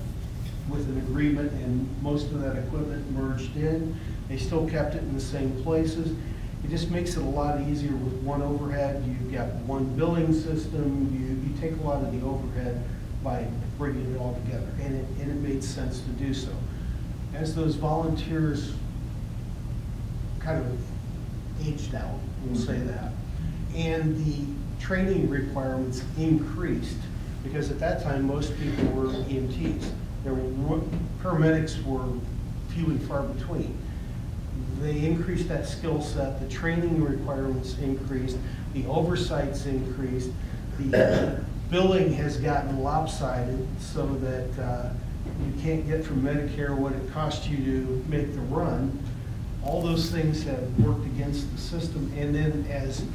with an agreement, and most of that equipment merged in. They still kept it in the same places. It just makes it a lot easier with one overhead. You've got one billing system. You take a lot of the overhead by bringing it all together, and it made sense to do so. As those volunteers kind of aged out, we'll say that, and the training requirements increased, because at that time most people were EMTs. Paramedics were few and far between. They increased that skill set, the training requirements increased, the oversights increased, the billing has gotten lopsided so that you can't get from Medicare what it costs you to make the run. All those things have worked against the system, and then as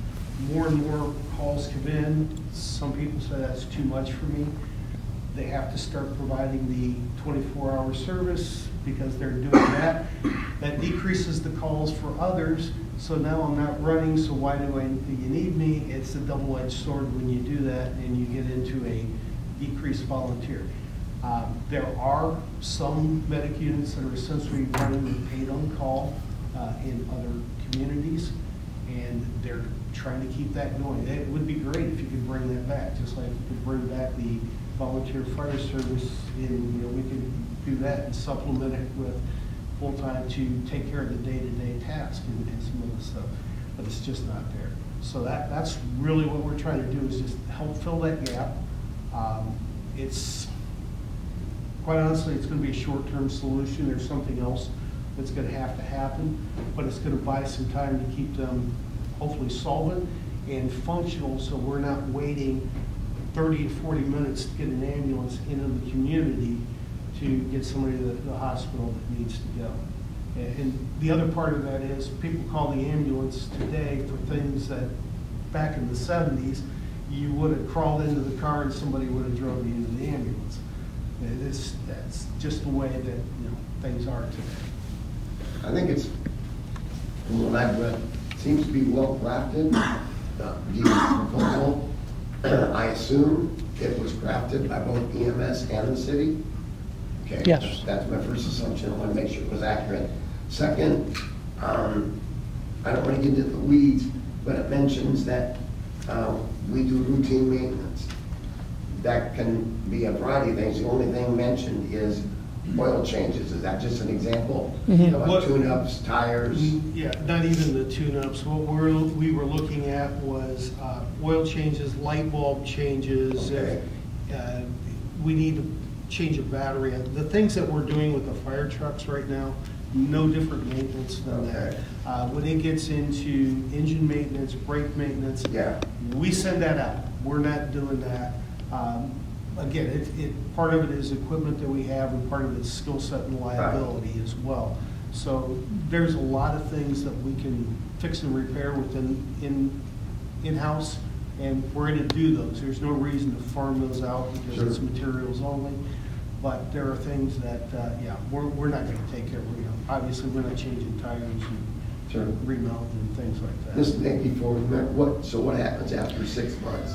more and more calls come in, some people say that's too much for me. They have to start providing the 24-hour service because they're doing that. That decreases the calls for others, so now I'm not running, so why do you need me? It's a double-edged sword when you do that and you get into a decreased volunteer. There are some medic units that are essentially running with paid on call in other communities, and they're trying to keep that going. It would be great if you could bring that back, just like you could bring back the volunteer fire service, and we can do that and supplement it with full-time to take care of the day-to-day task and some of the stuff, but it's just not there. So that's really what we're trying to do, is just help fill that gap. It's, quite honestly, it's going to be a short-term solution. There's something else that's going to have to happen, but it's going to buy some time to keep them hopefully solvent and functional, so we're not waiting 30 to 40 minutes to get an ambulance into the community to get somebody to the hospital that needs to go. And the other part of that is people call the ambulance today for things that back in the 70s, you would have crawled into the car and somebody would have drove you into the ambulance. That's just the way that things are today. I think it's, from what I've read, seems to be well crafted. The proposal, I assume it was crafted by both EMS and the city. Okay, yes. That's my first assumption. I want to make sure it was accurate. Second, I don't want to get into the weeds, but it mentions that we do routine maintenance. That can be a variety of things. The only thing mentioned is oil changes. Is that just an example? Like tune-ups, tires? Yeah, not even the tune-ups. What we were looking at was oil changes, light bulb changes. Okay. We need to change a battery. The things that we're doing with the fire trucks right now, no different maintenance than that. When it gets into engine maintenance, brake maintenance, we send that out. We're not doing that. Again, part of it is equipment that we have, and part of it is skill set and liability as well. So there's a lot of things that we can fix and repair within in-house, and we're going to do those. There's no reason to farm those out because it's materials only. But there are things that, we're not going to take care of. Obviously, we're not changing tires and remount and things like that. This Nick, before we remember, so what happens after 6 months?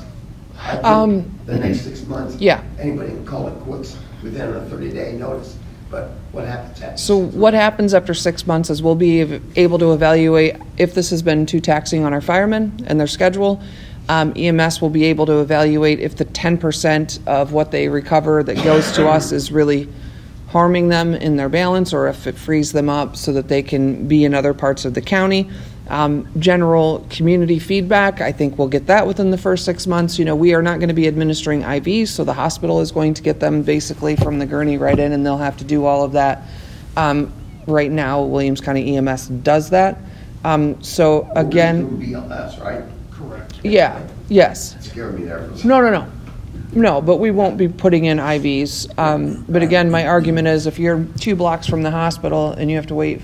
After the next 6 months, anybody can call it quits within a 30-day notice. But what happens after? So what happens after 6 months is we'll be able to evaluate if this has been too taxing on our firemen and their schedule. EMS will be able to evaluate if the 10% of what they recover that goes to us is really harming them in their balance, or if it frees them up so that they can be in other parts of the county. General community feedback, I think we'll get that within the first 6 months. We are not going to be administering IVs, so the hospital is going to get them basically from the gurney right in, and they'll have to do all of that. Right now, Williams County EMS does that. So again, BLS, right? Correct. Yeah. Yes. It scared me there. No. No, but we won't be putting in IVs. But again, my argument is if you're 2 blocks from the hospital and you have to wait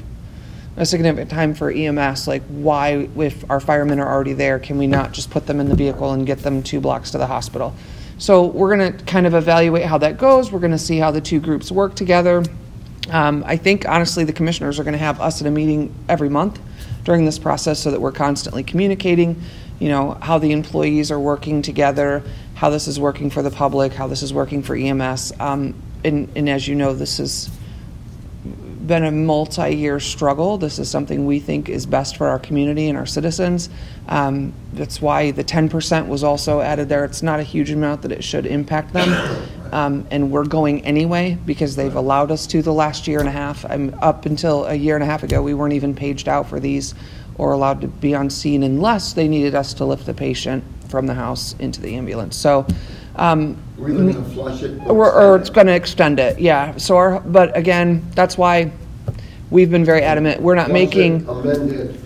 a significant time for EMS, like why, if our firemen are already there, can we not just put them in the vehicle and get them 2 blocks to the hospital? So we're going to kind of evaluate how that goes. We're going to see how the 2 groups work together. I think, honestly, the commissioners are going to have us at a meeting every month during this process so that we're constantly communicating, you know, how the employees are working together, how this is working for the public, how this is working for EMS. And as you know, this has been a multi-year struggle. This is something we think is best for our community and our citizens. That's why the 10% was also added there. It's not a huge amount that it should impact them. And we're going anyway because they've allowed us to the last year and a half. Up until a year and a half ago, we weren't even paged out for these or allowed to be on scene unless they needed us to lift the patient from the house into the ambulance. So, we're going to flush it, or it's going to extend it. Yeah. So, but again, that's why we've been very adamant. We're not making. Amended.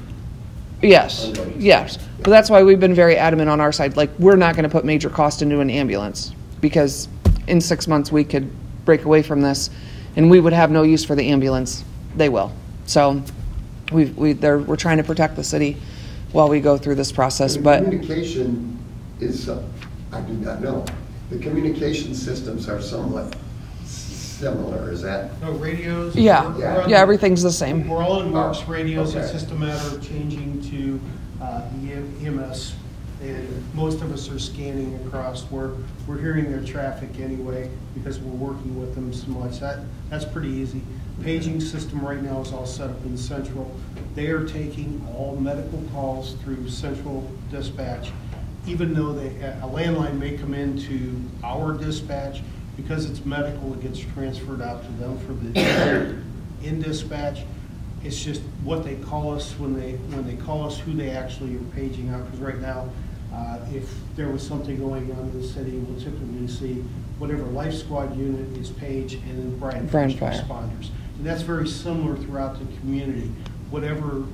Yes. Yes. But that's why we've been very adamant on our side. Like, we're not going to put major cost into an ambulance because in 6 months we could break away from this, and we would have no use for the ambulance. They will. So, we're trying to protect the city while we go through this process. But communication is, I do not know. The communication systems are somewhat similar. Is that? No, radios? Yeah, everything's the same. We're all in Mark's radios. Okay. It's just a matter of changing to the EMS. And most of us are scanning across. We're hearing their traffic anyway because we're working with them so much. That's pretty easy. Paging system right now is all set up in Central. They are taking all medical calls through Central Dispatch, even though a landline may come into our dispatch. Because it's medical, it gets transferred out to them for the in dispatch. It's just what they call us when they call us, who they actually are paging out. Because right now, if there was something going on in the city, we'll typically see whatever life squad unit is paged and then Bryan first responders. And that's very similar throughout the community. Whatever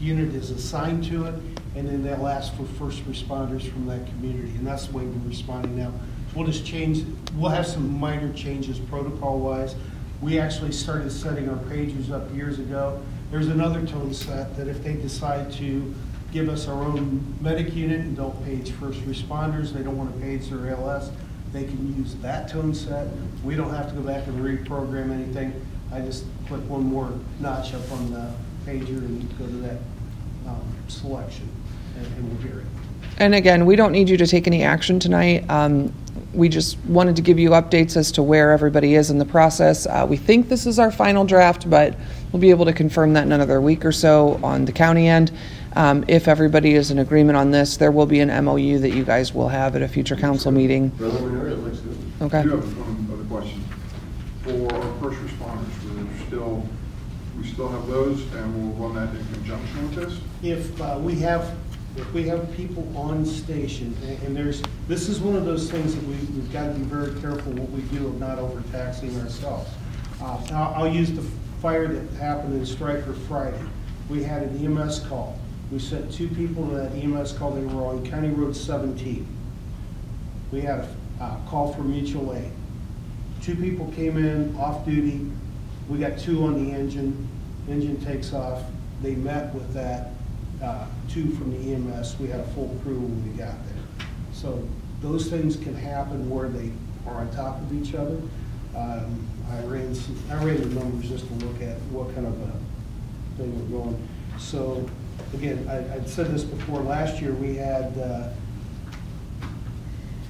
unit is assigned to it, and then they'll ask for first responders from that community. And that's the way we're responding now. We'll just change, we'll have some minor changes protocol-wise. We actually started setting our pagers up years ago. There's another tone set that if they decide to give us our own medic unit and don't page first responders, they don't want to page their ALS, they can use that tone set. We don't have to go back and reprogram anything. I just click one more notch up on the pager and go to that selection, and we'll hear it. And again, we don't need you to take any action tonight. We just wanted to give you updates as to where everybody is in the process. We think this is our final draft, but we'll be able to confirm that in another week or so on the county end. If everybody is in agreement on this, there will be an MOU that you guys will have at a future council meeting. Preliminary, it looks good. Okay. I do have one other question. For our first responders, we still have those, and we'll run that in conjunction with this? If we have people on station, and this is one of those things that we've got to be very careful what we do of not overtaxing ourselves. I'll use the fire that happened in Stryker Friday. We had an EMS call. We sent 2 people to that EMS call. They were on County Road 17. We had a call from mutual aid. 2 people came in off duty. We got 2 on the engine. Engine takes off. They met with that 2 from the EMS. We had a full crew when we got there. So those things can happen where they are on top of each other. I ran the numbers just to look at what kind of a thing we're going. So again, I'd said this before. Last year we had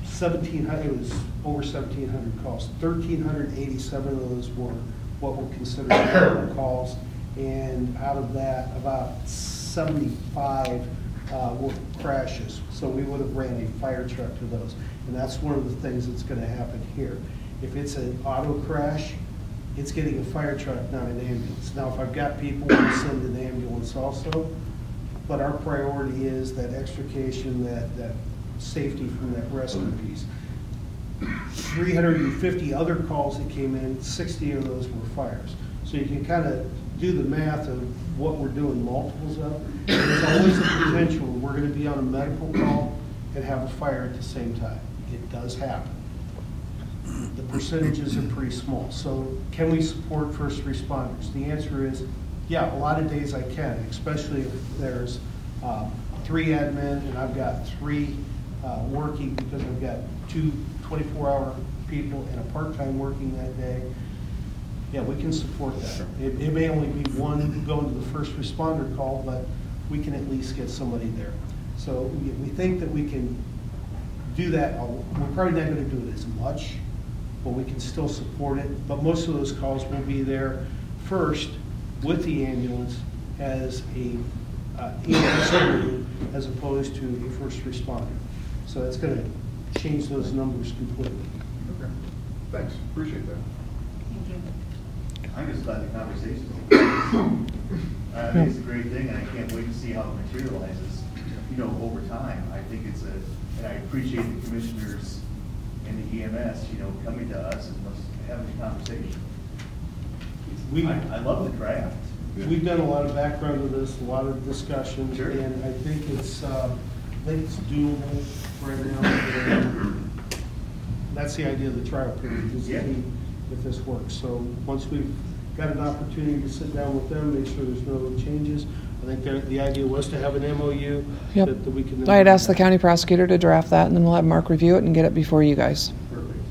1,700. It was over 1,700 calls. 1,387 of those were what were considered medical calls, and out of that, about 75 were crashes. So we would have ran a fire truck to those, and that's one of the things that's going to happen here. If it's an auto crash, it's getting a fire truck, not an ambulance. Now, if I've got people, we'll send an ambulance also, but our priority is that extrication, that safety from that rescue piece. 350 other calls that came in, 60 of those were fires. So you can kind of do the math of what we're doing multiples of. There's always a potential we're going to be on a medical call and have a fire at the same time. It does happen. the percentages are pretty small. So can we support first responders? The answer is, yeah, a lot of days I can, especially if there's 3 admin and I've got 3 working because I've got 2 24-hour people and a part-time working that day. Yeah, we can support that. It may only be one going to the first responder call, but we can at least get somebody there. So we think that we can do that. We're probably not going to do it as much, but we can still support it. But most of those calls will be there first with the ambulance as a ambulance crew as opposed to a first responder. So it's going to change those numbers completely. Okay, thanks, appreciate that. Thank you. I'm just glad the conversation's I think it's a great thing, and I can't wait to see how it materializes, over time. I think it's and I appreciate the commissioners and the EMS, coming to us and let's having a conversation. I love the draft. We've done a lot of background to this, a lot of discussions, Sure. and I think it's doable right now. And that's the idea of the trial period, is to see if this works. So once we've got an opportunity to sit down with them, make sure there's no changes. I think the idea was to have an MOU Yep. that we can. I had asked the county prosecutor to draft that, and then we'll have Mark review it and get it before you guys.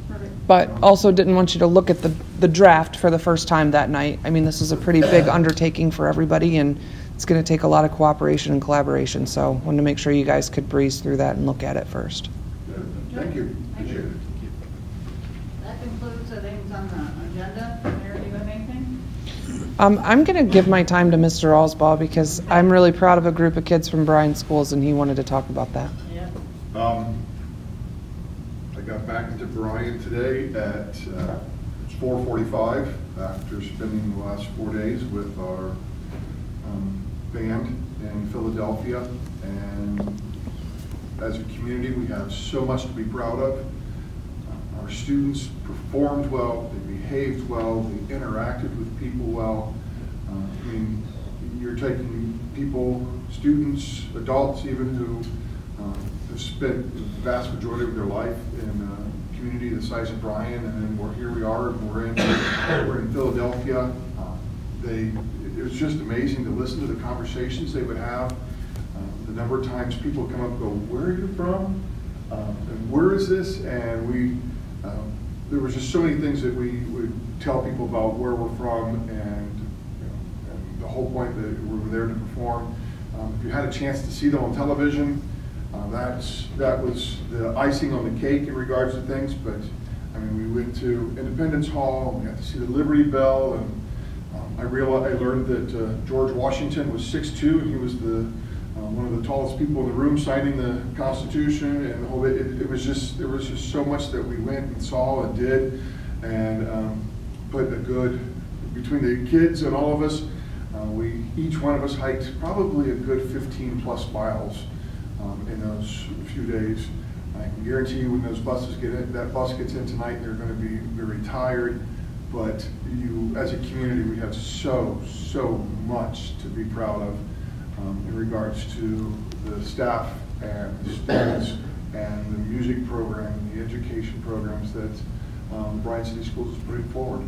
Perfect. But also didn't want you to look at the draft for the first time that night. I mean, this is a pretty big undertaking for everybody, and it's going to take a lot of cooperation and collaboration. So wanted to make sure you guys could breeze through that and look at it first. Thank you, appreciate it. That concludes the things on the agenda. Mayor, do you have anything? I'm going to give my time to Mr. Allsbaugh because I'm really proud of a group of kids from Bryan schools, and he wanted to talk about that. Yeah. I got back into Bryan today at 4:45 after spending the last 4 days with our band in Philadelphia. And as a community, we have so much to be proud of. Our students performed well, they behaved well, they interacted with people well. I mean, you're taking people, students, adults even, who have spent the vast majority of their life in a community the size of Bryan, and then here we are, and we're in Philadelphia. It was just amazing to listen to the conversations they would have. The number of times people come up and go, "Where are you from? And where is this?" And there was just so many things that we would tell people about where we're from, and the whole point that we were there to perform. If you had a chance to see them on television, that was the icing on the cake in regards to things. But I mean, we went to Independence Hall, and we got to see the Liberty Bell, and I learned that George Washington was 6'2", and he was one of the tallest people in the room signing the Constitution, and the whole there was just so much that we went and saw and did, and between the kids and all of us, each one of us hiked probably a good 15+ miles in those few days. I can guarantee you when that bus gets in tonight, they're going to be very tired. But as a community, we have so much to be proud of in regards to the staff and the students and the music program and the education programs that Bryan City Schools is putting forward.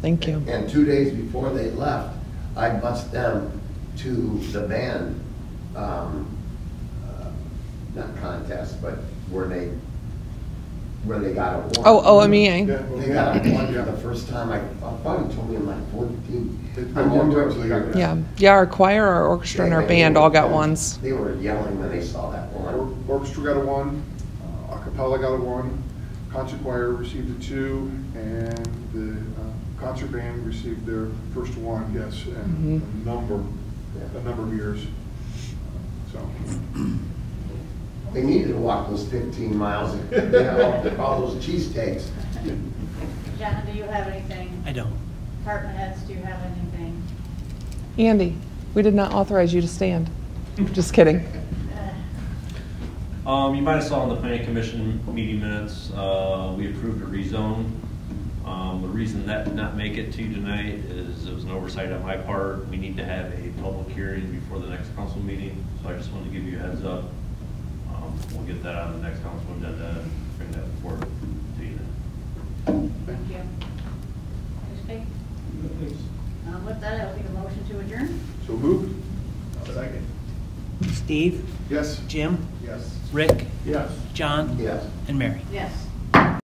Thank you. And 2 days before they left, I bussed them to the band, not contest, but where they got a one. Oh, OMEA. They got a one for the first time. I thought he told me in like 14. It's been a long time since they got that. Yeah, our choir, our orchestra, and our band all got ones. They were yelling when they saw that one. Orchestra got a 1, a cappella got a 1, concert choir received a 2, and the concert band received their first 1, yes, and a number of years. So. They needed to walk those 15 miles and get all those cheesesteaks. Jenna, do you have anything? I don't. Department heads, do you have anything? Andy, we did not authorize you to stand. Just kidding. You might have saw in the planning commission meeting minutes, we approved a rezone. The reason that did not make it to you tonight is it was an oversight on my part. We need to have a public hearing before the next council meeting, so I just wanted to give you a heads up. We'll get that on the next council agenda and bring that forward to you then. with that, I'll take a motion to adjourn. So moved? Second. Steve, Yes. Jim, Yes. Rick, Yes. John, Yes. and Mary. Yes.